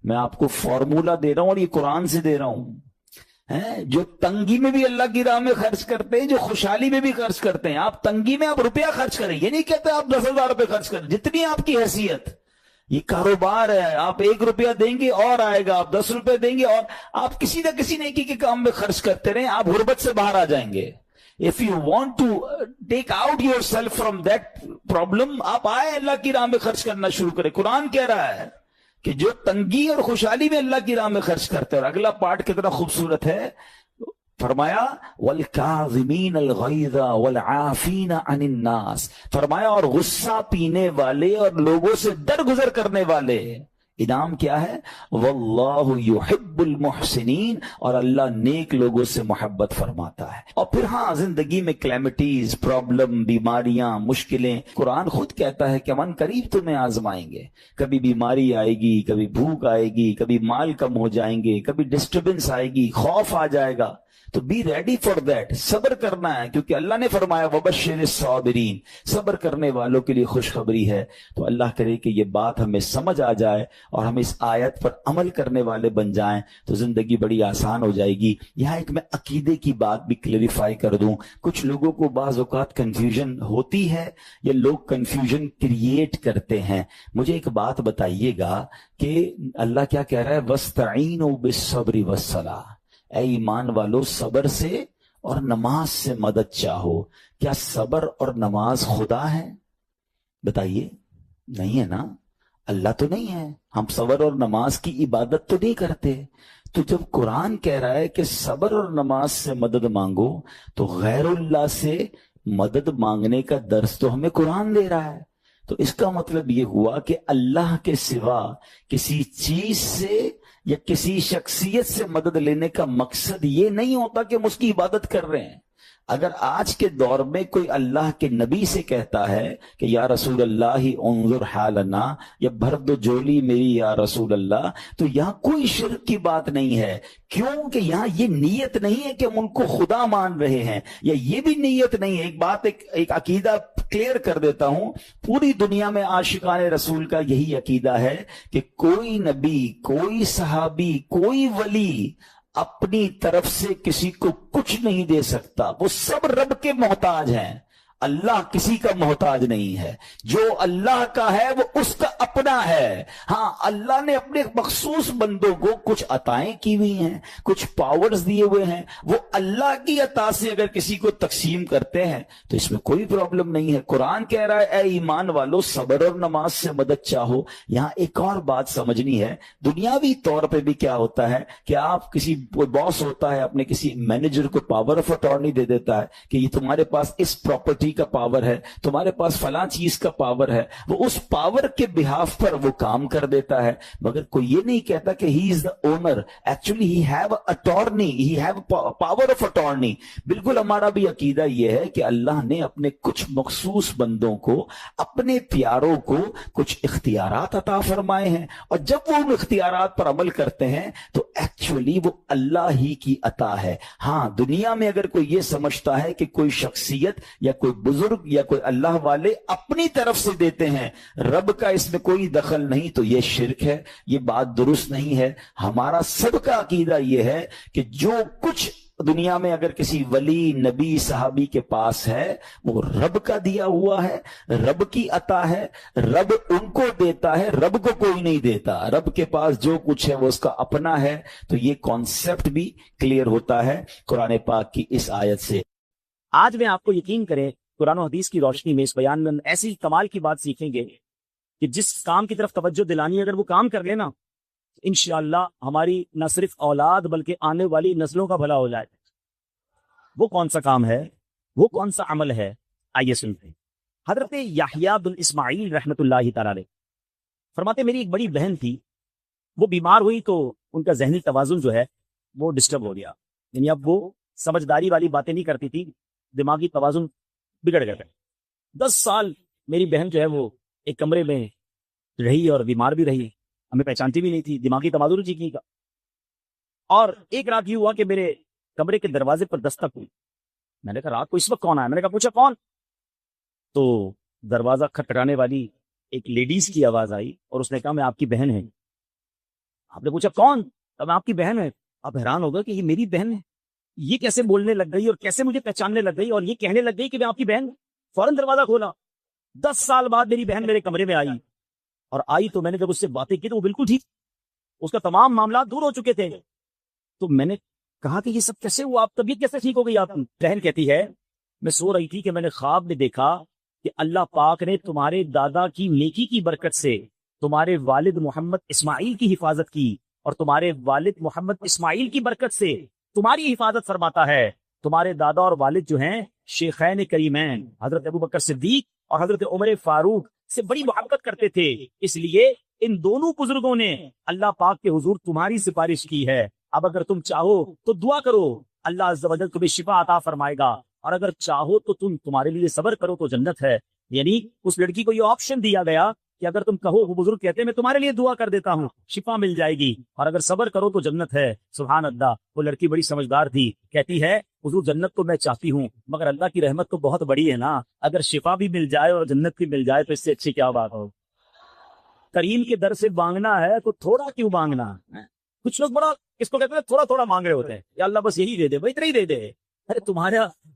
میں آپ کو فارمولہ دے رہا ہوں, اور یہ قرآن سے دے رہا ہوں. جو تنگی میں بھی اللہ کی راہ میں خرچ کرتے ہیں, جو خوشحالی میں بھی خرچ کرتے ہیں. آپ تنگی میں آپ روپیہ خرچ کریں, یہ نہیں کہتے آپ 10,000 روپے خرچ کریں, جتنی آپ کی حیثیت. یہ کاروبار ہے, آپ 1 روپیہ دیں گے اور آئے گا, آپ 10 روپے دیں گے, اور آپ کسی نہ کسی نیکی کے کام میں خرچ کرتے رہیں, آپ غربت سے باہر آ جائیں گے. If you want to take out yourself from that problem, آپ آئے اللہ کی راہ میں خرچ کرنا شروع کریں. قرآن کہہ رہا ہے کہ جو تنگی اور خوشحالی میں اللہ کی راہ میں خرچ کرتے ہیں. اور اگلا پارٹ کتنا خوبصورت ہے, فرمایا والکاظمین الغیظ والعافین عن الناس, فرمایا اور غصہ پینے والے اور لوگوں سے درگزر کرنے والے. انعام کیا ہے, واللہ یحب المحسنین, اور اللہ نیک لوگوں سے محبت فرماتا ہے. اور پھر ہاں زندگی میں کلیمٹیز, پرابلم, بیماریاں, مشکلیں, قرآن خود کہتا ہے کہ ہم قریب تمہیں آزمائیں گے. کبھی بیماری آئے گی, کبھی بھوک آئے گی, کبھی مال کم ہو جائیں گے, کبھی ڈسٹربنس آئے گی, خوف آ جائے گا. تو بی ریڈی فار دیٹ, صبر کرنا ہے, کیونکہ اللہ نے فرمایا وبشر الصابرین, صبر کرنے والوں کے لیے خوشخبری ہے. تو اللہ کرے کہ یہ بات ہمیں سمجھ آ جائے اور ہم اس آیت پر عمل کرنے والے بن جائیں, تو زندگی بڑی آسان ہو جائے گی. یہاں ایک میں عقیدے کی بات بھی کلیریفائی کر دوں. کچھ لوگوں کو بعض اوقات کنفیوژن ہوتی ہے, یا لوگ کنفیوژن کریٹ کرتے ہیں. مجھے ایک بات بتائیے گا کہ اللہ کیا کہہ رہا ہے, وَاسْتَعِينُوا بِالصَّبْرِ وَالصَّلَاةِ, اے ایمان والو صبر سے اور نماز سے مدد چاہو. کیا صبر اور نماز خدا ہے؟ بتائیے, نہیں ہے نا, اللہ تو نہیں ہے. ہم صبر اور نماز کی عبادت تو نہیں کرتے. تو جب قرآن کہہ رہا ہے کہ صبر اور نماز سے مدد مانگو, تو غیر اللہ سے مدد مانگنے کا درس تو ہمیں قرآن دے رہا ہے. تو اس کا مطلب یہ ہوا کہ اللہ کے سوا کسی چیز سے یا کسی شخصیت سے مدد لینے کا مقصد یہ نہیں ہوتا کہ ہم اس کی عبادت کر رہے ہیں. اگر آج کے دور میں کوئی اللہ کے نبی سے کہتا ہے کہ یا رسول اللہ انظر حالنا، یا بھر دو جولی میری یا رسول اللہ، تو یہاں کوئی شرک کی بات نہیں ہے. کیوں کہ یہاں یہ نیت نہیں ہے کہ ہم ان کو خدا مان رہے ہیں، یا یہ بھی نیت نہیں ہے. ایک بات ایک عقیدہ کلیئر کر دیتا ہوں، پوری دنیا میں عاشقان رسول کا یہی عقیدہ ہے کہ کوئی نبی، کوئی صحابی، کوئی ولی اپنی طرف سے کسی کو کچھ نہیں دے سکتا. وہ سب رب کے محتاج ہیں. اللہ کسی کا محتاج نہیں ہے. جو اللہ کا ہے وہ اس کا اپنا ہے. ہاں، اللہ نے اپنے مخصوص بندوں کو کچھ عطائیں کی ہوئی ہیں، کچھ پاورز دیے ہوئے ہیں. وہ اللہ کی عطا سے اگر کسی کو تقسیم کرتے ہیں تو اس میں کوئی پرابلم نہیں ہے. قرآن کہہ رہا ہے اے ایمان والو صبر اور نماز سے مدد چاہو. یہاں ایک اور بات سمجھنی ہے. دنیاوی طور پہ بھی کیا ہوتا ہے کہ آپ کسی باس ہوتا ہے اپنے کسی مینیجر کو پاور آف اٹارنی دے دیتا ہے کہ یہ تمہارے پاس اس پراپرٹی کا پاور ہے، تمہارے پاس فلاں چیز کا پاور ہے. وہ اس پاور کے بہاف پر وہ کام کر دیتا ہے، مگر کوئی یہ نہیں کہتا کہ he is the owner. Actually he have attorney, he have power of attorney. بالکل ہمارا بھی عقیدہ یہ ہے کہ اللہ نے اپنے کچھ مخصوص بندوں کو، اپنے پیاروں کو کچھ اختیارات عطا فرمائے ہیں، اور جب وہ ان اختیارات پر عمل کرتے ہیں تو ایکچولی وہ اللہ ہی کی عطا ہے. ہاں، دنیا میں اگر کوئی یہ سمجھتا ہے کہ کوئی شخصیت یا کوئی بزرگ یا کوئی اللہ والے اپنی طرف سے دیتے ہیں، رب کا اس میں کوئی دخل نہیں، تو یہ شرک ہے، یہ بات درست نہیں ہے. ہمارا سب کا عقیدہ یہ ہے کہ جو کچھ دنیا میں اگر کسی ولی، نبی، صحابی کے پاس ہے وہ رب کا دیا ہوا ہے، رب کی عطا ہے. رب ان کو دیتا ہے، رب کو کوئی نہیں دیتا. رب کے پاس جو کچھ ہے وہ اس کا اپنا ہے. تو یہ کانسیپٹ بھی کلیئر ہوتا ہے قرآن پاک کی اس آیت سے. آج میں آپ کو یقین کریں قرآن و حدیث کی روشنی میں اس بیان میں ایسی کمال کی بات سیکھیں گے کہ جس کام کی طرف توجہ دلانی ہے اگر وہ کام کر لینا انشاءاللہ ہماری نہ صرف اولاد بلکہ آنے والی نسلوں کا بھلا ہو جائے. وہ کون سا کام ہے، وہ کون سا عمل ہے، آئیے سنتے ہیں. حضرت یحییٰ بن اسماعیل رحمۃ اللہ تعالی علیہ فرماتے میری ایک بڑی بہن تھی، وہ بیمار ہوئی تو ان کا ذہنی توازن جو ہے وہ ڈسٹرب ہو گیا. یعنی اب وہ سمجھداری والی باتیں نہیں کرتی تھی، دماغی توازن بگڑ گئے. 10 سال میری بہن جو ہے وہ ایک کمرے میں رہی اور بیمار بھی رہی، ہمیں پہچانتی بھی نہیں تھی، دماغی توازن ٹھیک نہیں کا. اور ایک رات یہ ہوا کہ میرے کمرے کے دروازے پر دستک ہوئی. میں نے کہا رات کو اس وقت کون آیا؟ میں نے کہا پوچھا کون؟ تو دروازہ کھٹکھٹانے والی ایک لیڈیز کی آواز آئی اور اس نے کہا میں آپ کی بہن ہے. آپ نے پوچھا کون؟ تو میں آپ کی بہن ہے. آپ حیران ہوگا کہ یہ میری بہن ہے، یہ کیسے بولنے لگ گئی اور کیسے مجھے پہچاننے لگ گئی اور یہ کہنے لگ گئی کہ میں آپ کی بہن. فوراً دروازہ کھولا. 10 سال بعد میری بہن میرے کمرے میں آئی، اور آئی تو میں نے جب اس سے باتیں کی تو وہ بالکل ٹھیک، اس کا تمام معاملات دور ہو چکے تھے. تو میں نے کہا کہ یہ سب کیسے ہوا، آپ طبیعت کیسے ٹھیک ہو گئی آپ کی؟ بہن کہتی ہے میں سو رہی تھی کہ میں نے خواب میں دیکھا کہ اللہ پاک نے تمہارے دادا کی نیکی کی برکت سے تمہارے والد محمد اسماعیل کی حفاظت کی، اور تمہارے والد محمد اسماعیل کی برکت سے تمہاری حفاظت فرماتا ہے. تمہارے دادا اور والد جو ہیں شیخین کریمین حضرت ابوبکر صدیق اور حضرت عمر فاروق سے بڑی محبت کرتے تھے، اس لیے ان دونوں بزرگوں نے اللہ پاک کے حضور تمہاری سفارش کی ہے. اب اگر تم چاہو تو دعا کرو، اللہ عز و جل تمہیں شفا عطا فرمائے گا، اور اگر چاہو تو تمہارے لیے صبر کرو تو جنت ہے. یعنی اس لڑکی کو یہ آپشن دیا گیا کہ اگر تم کہو، وہ بزرگ کہتے ہیں میں تمہارے لیے دعا کر دیتا ہوں، شفا مل جائے گی، اور اگر صبر کرو تو جنت ہے. سبحان اللہ. وہ لڑکی بڑی سمجھدار تھی، کہتی ہے حضور جنت تو میں چاہتی ہوں مگر اللہ کی رحمت تو بہت بڑی ہے نا، اگر شفا بھی مل جائے اور جنت بھی مل جائے تو اس سے اچھی کیا بات ہو. کریم کے در سے مانگنا ہے تو تھوڑا کیوں مانگنا؟ کچھ لوگ بڑا اس کو کہتے ہیں تھوڑا تھوڑا مانگ رہے ہوتے ہیں، یا اللہ بس یہی دے دے، بھائی اتنا ہی دے دے. ارے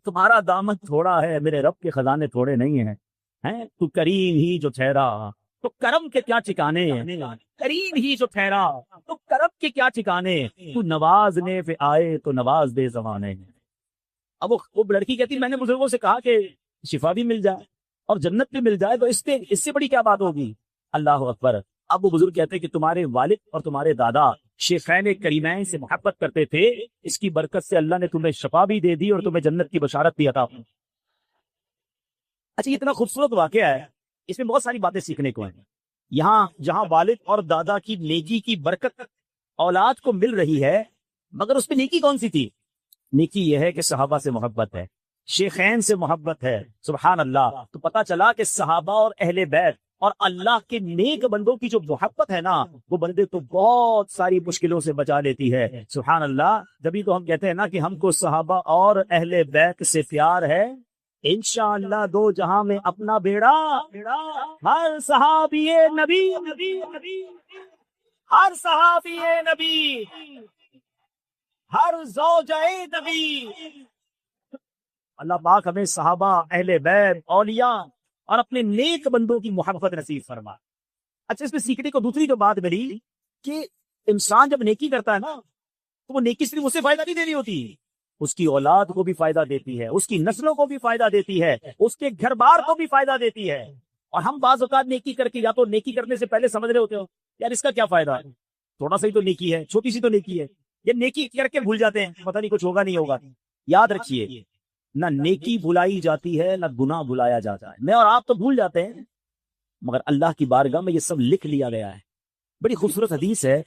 تمہارا دامن تھوڑا ہے، میرے رب کے خزانے تھوڑے نہیں ہیں. تو کریم ہی جو ٹھہرا تو کرم کے کیا ٹھکانے ہیں، کریم ہی جو ٹھہرا تو کرم کے کیا ٹھکانے، تو نوازنے پہ آئے تو نواز دے زمانے. اب وہ لڑکی کہتی میں نے بزرگوں سے کہا کہ شفا بھی مل جائے اور جنت بھی مل جائے تو اس سے بڑی کیا بات ہوگی. اللہ اکبر. اب وہ بزرگ کہتے کہ تمہارے والد اور تمہارے دادا شیخین کریمین سے محبت کرتے تھے، اس کی برکت سے اللہ نے تمہیں شفا بھی دے دی اور تمہیں جنت کی بشارت بھی عطا کی. اچھا، یہ اتنا خوبصورت واقعہ ہے، اس میں بہت ساری باتیں سیکھنے کو ہیں. یہاں جہاں والد اور دادا کی نیکی کی برکت اولاد کو مل رہی ہے، مگر اس میں نیکی کون سی تھی؟ نیکی یہ ہے کہ صحابہ سے محبت ہے، شیخین سے محبت ہے، سبحان اللہ. تو پتا چلا کہ صحابہ اور اہل بیت اور اللہ کے نیک بندوں کی جو محبت ہے نا، وہ بندے تو بہت ساری مشکلوں سے بچا لیتی ہے. سبحان اللہ. جبھی تو ہم کہتے ہیں نا کہ ہم کو صحابہ اور اہل بیت سے پیار ہے. انشاءاللہ دو جہاں میں اپنا بیڑا ہر صحابی نبی، ہر صحابی نبی، ہر زوجہ نبی. اللہ پاک ہمیں صحابہ، اہل بیت، اولیاء اور اپنے نیک بندوں کی محبت نصیب فرما. اچھا، اس میں سیکھنے کو دوسری جو بات ملی کہ انسان جب نیکی کرتا ہے نا تو وہ نیکی صرف اسے فائدہ نہیں دے رہی ہوتی، اس کی اولاد کو بھی فائدہ دیتی ہے، اس کی نسلوں کو بھی فائدہ دیتی ہے، اس کے گھر بار کو بھی فائدہ دیتی ہے. اور ہم بعض اوقات نیکی کر کے یا تو نیکی کرنے سے پہلے سمجھ رہے ہوتے ہو یار اس کا کیا فائدہ ہے، تھوڑا سا ہی تو نیکی ہے، چھوٹی سی تو نیکی ہے، یہ نیکی کر کے بھول جاتے ہیں، پتہ نہیں کچھ ہوگا نہیں ہوگا. یاد رکھیے، نہ نیکی بھلائی جاتی ہے نہ گناہ بھلایا جاتا ہے. میں اور آپ تو بھول جاتے ہیں، مگر اللہ کی بارگاہ میں یہ سب لکھ لیا گیا ہے. بڑی خوبصورت حدیث ہے،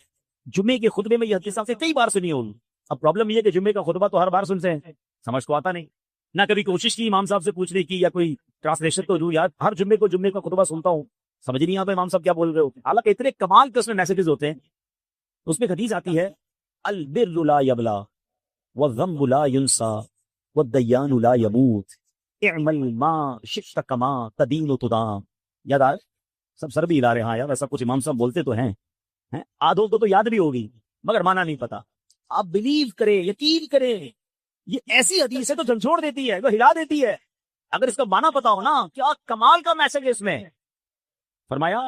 جمعے کے خطبے میں یہ حدیث آپ سے کئی بار سنی ہوگی. اب پرابلم یہ ہے کہ جمعے کا خطبہ تو ہر بار سنتے ہیں، سمجھ کو آتا نہیں، نہ کبھی کوشش کی امام صاحب سے پوچھنے کی یا کوئی ٹرانسلیشن تو جو یار ہر جمعے کو جمعے کا خطبہ سنتا ہوں، سمجھ نہیں آتا امام صاحب کیا بول رہے ہوتے ہیں. حالانکہ اتنے کمال کے اس میں میسیجز ہوتے ہیں. اس میں ایک حدیث آتی ہے، البر لا یبلا والذنب لا ینسا والدیان لا یموت اعمل ما شئت کما تدین تدام. یاد آئے؟ سب سر بھی ہلا رہے. ہاں یار ایسا کچھ امام صاحب بولتے تو ہیں، آدھوں کو تو یاد بھی ہوگی مگر مانا نہیں پتا. آپ بلیو کریں، یقین کریں، یہ ایسی حدیث ہے تو جھنجھوڑ دیتی ہے، وہ ہلا دیتی ہے. اگر اس کا معنی پتا ہو نا کیا کمال کا میسج ہے اس میں. فرمایا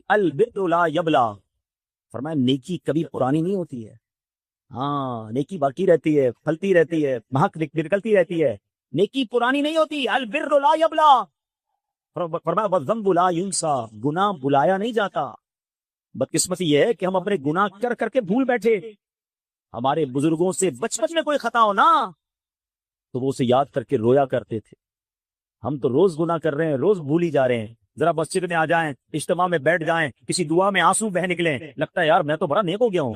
البر لا یبلا، فرمایا نیکی کبھی پرانی نہیں ہوتی ہے. ہاں نیکی باقی رہتی ہے، پھلتی رہتی ہے، مہک نکلتی رہتی ہے، نیکی پرانی نہیں ہوتی. البر لا یبلا، فرمایا والذنب لا ینسا، گناہ بلایا نہیں جاتا. بدقسمتی یہ ہے کہ ہم اپنے گناہ کر کر کے بھول بیٹھے. ہمارے بزرگوں سے بچپن میں کوئی خطا ہو نا تو وہ اسے یاد کر کے رویا کرتے تھے. ہم تو روز گناہ کر رہے ہیں، روز بھول ہی جا رہے ہیں. ذرا مسجد میں آ جائیں، اجتماع میں بیٹھ جائیں، کسی دعا میں آنسو بہ نکلیں، لگتا ہے یار میں تو بڑا نیک ہو گیا ہوں،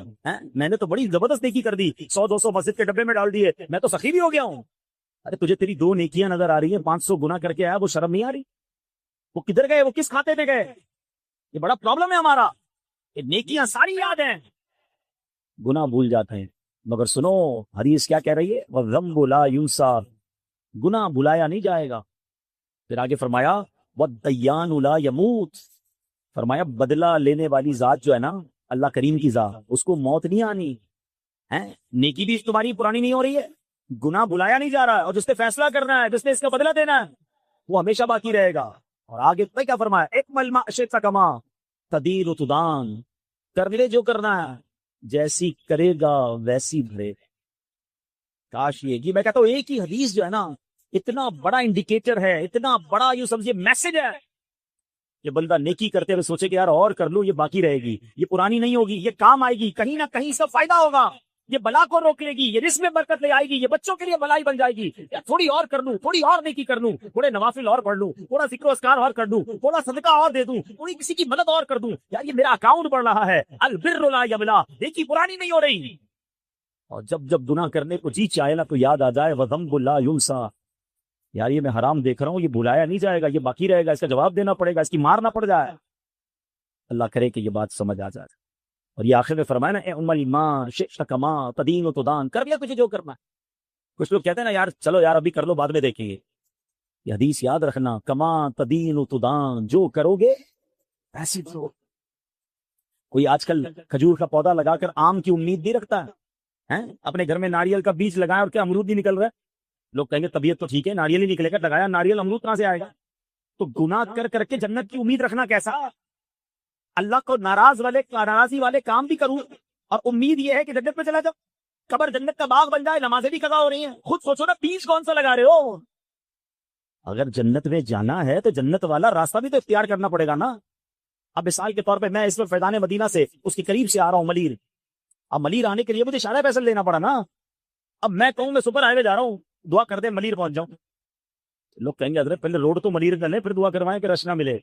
میں نے تو بڑی زبردست نیکی کر دی، 100-200 مسجد کے ڈبے میں ڈال دیے، میں تو سخی بھی ہو گیا ہوں. ارے تجھے تیری 2 نیکیاں نظر آ رہی ہیں، 500 گناہ کر کے آیا، وہ شرم نہیں آ رہی؟ وہ کدھر گئے؟ وہ کس کھاتے پہ گئے؟ یہ بڑا پرابلم ہے ہمارا. یہ نیکیاں ساری یاد ہیں، گناہ بھول جاتے ہیں. مگر سنو حدیث کیا کہہ رہی ہے، وَالذَّنبُ لَا يُنسَى، گناہ بھلایا نہیں جائے گا. پھر آگے فرمایا وَالدَّيَّانُ لَا يَمُوتُ، فرمایا بدلہ لینے والی ذات جو ہے نا اللہ کریم کی ذات، اس کو موت نہیں آنی ہے. نیکی بھی تمہاری پرانی نہیں ہو رہی ہے، گناہ بھلایا نہیں جا رہا ہے، اور جس نے فیصلہ کرنا ہے، جس نے اس کا بدلہ دینا ہے، وہ ہمیشہ باقی رہے گا. اور آگے کیا فرمایا، اکمل ما شئت کما تدین تدان، کر لے جو کرنا ہے، جیسی کرے گا ویسی بھرے. کاش یہ میں کہتا ہوں ایک ہی حدیث جو ہے نا اتنا بڑا انڈیکیٹر ہے، اتنا بڑا یوں سمجھے میسج ہے کہ بندہ نیکی کرتے ہوئے سوچے کہ یار اور کر لوں، یہ باقی رہے گی، یہ پرانی نہیں ہوگی، یہ کام آئے گی، کہیں نہ کہیں اس کا فائدہ ہوگا، یہ بلا کو روک لے گی، یہ رزق میں برکت لے آئے گی، یہ بچوں کے لیے بلائی بن جائے گی. یا تھوڑی اور کر لوں، تھوڑی اور نیکی کر لوں، تھوڑے نوافل اور پڑھ لوں، تھوڑا ذکر و اذکار اور کر لوں، تھوڑا صدقہ اور دے دوں، تھوڑی کسی کی مدد اور کر دوں، یار یہ میرا اکاؤنٹ بڑھ رہا ہے. البر لا یبلا، نیکی پرانی نہیں ہو رہی. اور جب گناہ کرنے کو جی چاہے نا تو یاد آ جائے وَذَنبُ لَا يُنسَى، یار یہ میں حرام دیکھ رہا ہوں، یہ بھلایا نہیں جائے گا، یہ باقی رہے گا، اس کا جواب دینا پڑے گا، اس کی مار نہ پڑ جائے. اللہ کرے کہ یہ بات سمجھ آ جائے. اور یہ آخر میں فرمایا نا اعمل ما شئت کما تدین تدان، کر لیا کچھ جو کرنا. کچھ لوگ کہتے ہیں نا یار چلو یار ابھی کر لو بعد میں دیکھیں گے. یہ حدیث یاد رکھنا، کما تدین تدان، جو کرو گے ایسی کرو. کوئی آج کل کھجور کا پودا لگا کر آم کی امید نہیں رکھتا ہے، اپنے گھر میں ناریل کا بیج لگایا اور کیا امرود نہیں نکل رہا ہے. لوگ کہیں گے طبیعت تو ٹھیک ہے، ناریل ہی نکلے گا، لگایا ناریل، امرود کہاں سے آئے گا؟ تو گناہ کر کر کے جنت کی امید رکھنا کیسا؟ اللہ کو ناراضی والے کام بھی کروں اور امید یہ ہے کہ جنت میں چلا جاؤ. قبر جنت کا باغ بن جائے، نمازیں بھی قضا ہو رہی ہیں. خود سوچو نا بیج کون سا لگا رہے ہو. اگر جنت میں جانا ہے تو جنت والا راستہ بھی تو اختیار کرنا پڑے گا نا. اب مثال کے طور پہ میں اس وقت فیضان مدینہ سے اس کے قریب سے آ رہا ہوں ملیر. اب ملیر آنے کے لیے مجھے شارع فیصل لینا پڑا نا. اب میں کہوں میں سپر ہائی وے جا رہا ہوں، دعا کر دیں ملیر پہنچ جاؤں. لوگ کہیں گے حضرت پہلے روڈ تو ملیر کر لیں پھر دعا کروائیں کہ رش نہ ملے.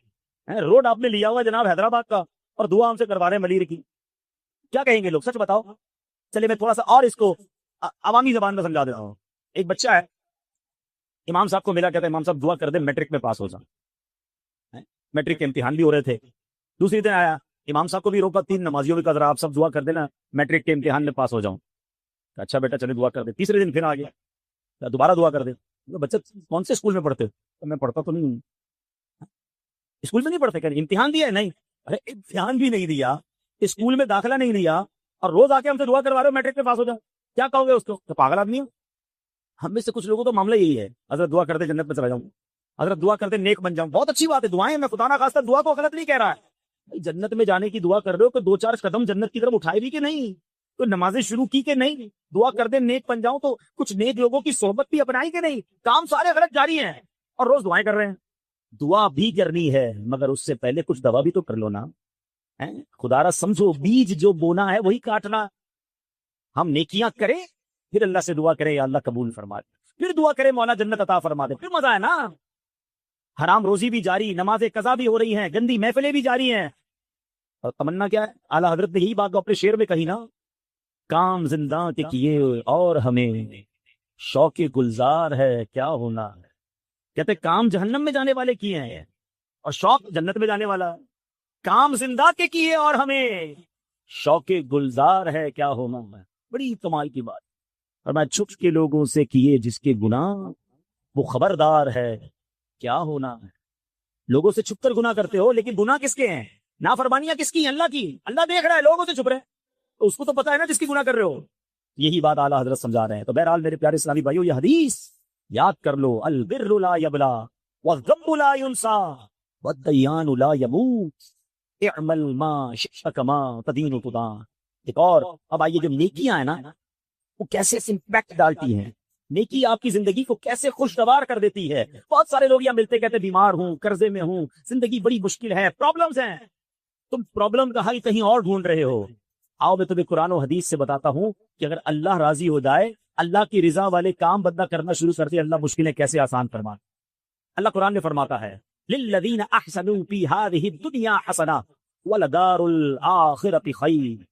روڈ آپ نے لیا ہوا جناب حیدرآباد کا اور دعا ہم سے کروا رہے ہیں ملیر کی. کیا کہیں گے لوگ؟ سچ بتاؤ. چلے میں تھوڑا سا اور اس کو عوامی زبان میں سمجھا دیتا ہوں. ایک بچہ ہے امام صاحب کو ملا، کہتا ہے امام صاحب دعا کر دیں میٹرک میں پاس ہو جاؤں. میٹرک کے امتحان بھی ہو رہے تھے. دوسری دن آیا، امام صاحب کو بھی روکا، 3 نمازیوں بھی کہا ذرا آپ سب دعا کر دینا میٹرک کے امتحان میں پاس ہو جاؤں. اچھا بیٹا چلے دعا کر دے. تیسرے دن پھر آ گیا، دوبارہ دعا کر دے. بچہ کون سے اسکول میں پڑھتے ہو؟ میں پڑھتا تو نہیں ہوں. اسکول میں نہیں پڑھتے؟ کہ امتحان دیا ہے؟ نہیں. ارے امتحان بھی نہیں دیا، اسکول میں داخلہ نہیں لیا، اور روز آ کے ہم سے دعا کروا رہے ہو میٹرک میں پاس ہو جاؤ. کیا کہو گے اس کو؟ تو پاگل آدمی ہو. ہم میں سے کچھ لوگوں تو معاملہ یہی ہے، حضرت دعا کر دے جنت میں چلا جاؤں، حضرت دعا کر دے نیک بن جاؤں. بہت اچھی بات ہے دعائیں، میں خدا نہ خواستہ دعا کو غلط نہیں کہہ رہا ہے. جنت میں جانے کی دعا کر رہے ہو کہ 2-4 قدم جنت کی طرف اٹھائے بھی کہ نہیں؟ تو نمازیں شروع کی کہ نہیں؟ دعا کر دے نیک بن جاؤں تو کچھ نیک لوگوں کی صحبت بھی اپنائی کہ نہیں؟ کام سارے غلط جاری ہیں اور روز دعائیں کر رہے ہیں. دعا بھی کرنی ہے مگر اس سے پہلے کچھ دوا بھی تو کر لو نا. خدا را سمجھو، بیج جو بونا ہے وہی کاٹنا. ہم نیکیاں کریں پھر اللہ سے دعا کریں یا اللہ قبول فرما دے، پھر دعا کریں مولا جنت عطا فرما دے، پھر مزہ ہے نا. حرام روزی بھی جاری، نماز قضا بھی ہو رہی ہیں، گندی محفلیں بھی جاری ہیں، اور تمنا کیا ہے؟ اعلیٰ حضرت نے یہی بات اپنے شعر میں کہی نا، کام زندہ کے کیے اور ہمیں شوق گلزار ہے کیا ہونا ہے. کہتے کام جہنم میں جانے والے کیے ہیں اور شوق جنت میں جانے والا. کام زندہ کے کیے اور ہمیں شوق گلزار ہے کیا ہونا ہے. بڑی کمال کی بات. اور میں چھپ کے لوگوں سے کیے جس کے گناہ وہ خبردار ہے کیا ہونا ہے. لوگوں سے چھپ کر گناہ کرتے ہو لیکن گناہ کس کے ہیں؟ نافرمانیاں کس کی ہیں؟ اللہ کی. اللہ دیکھ رہا ہے، لوگوں سے چھپ رہے تو اس کو تو پتا ہے نا جس کی گناہ کر رہے ہو. یہی بات اعلیٰ حضرت سمجھا رہے ہیں. تو بہرحال میرے پیارے اسلامی بھائیو، یہ حدیث یاد کر لو، البر لا یبلا والذنب لا ینسا والدیان لا یموت اعمل ما شئت کما تدین تدان. ایک اور اب آئیے، جو نیکیاں ہیں نا وہ کیسے امپیکٹ ڈالتی ہیں. نیکی آپ کی زندگی کو کیسے خوشگوار کر دیتی ہے. بہت سارے لوگ یہاں ملتے کہتے بیمار ہوں، قرضے میں ہوں، زندگی بڑی مشکل ہے، پرابلمز ہیں. تم پرابلم کا حل کہیں اور ڈھونڈ رہے ہو. آؤ میں تمہیں قرآن و حدیث سے بتاتا ہوں کہ اگر اللہ راضی ہو جائے، اللہ کی رضا والے کام بندہ کرنا شروع کرتے، اللہ مشکلیں کیسے آسان فرماتا. اللہ قرآن میں فرماتا ہے للذین احسنوا فی ہذہ الدنیا حسنہ ولدار الآخرۃ خیر.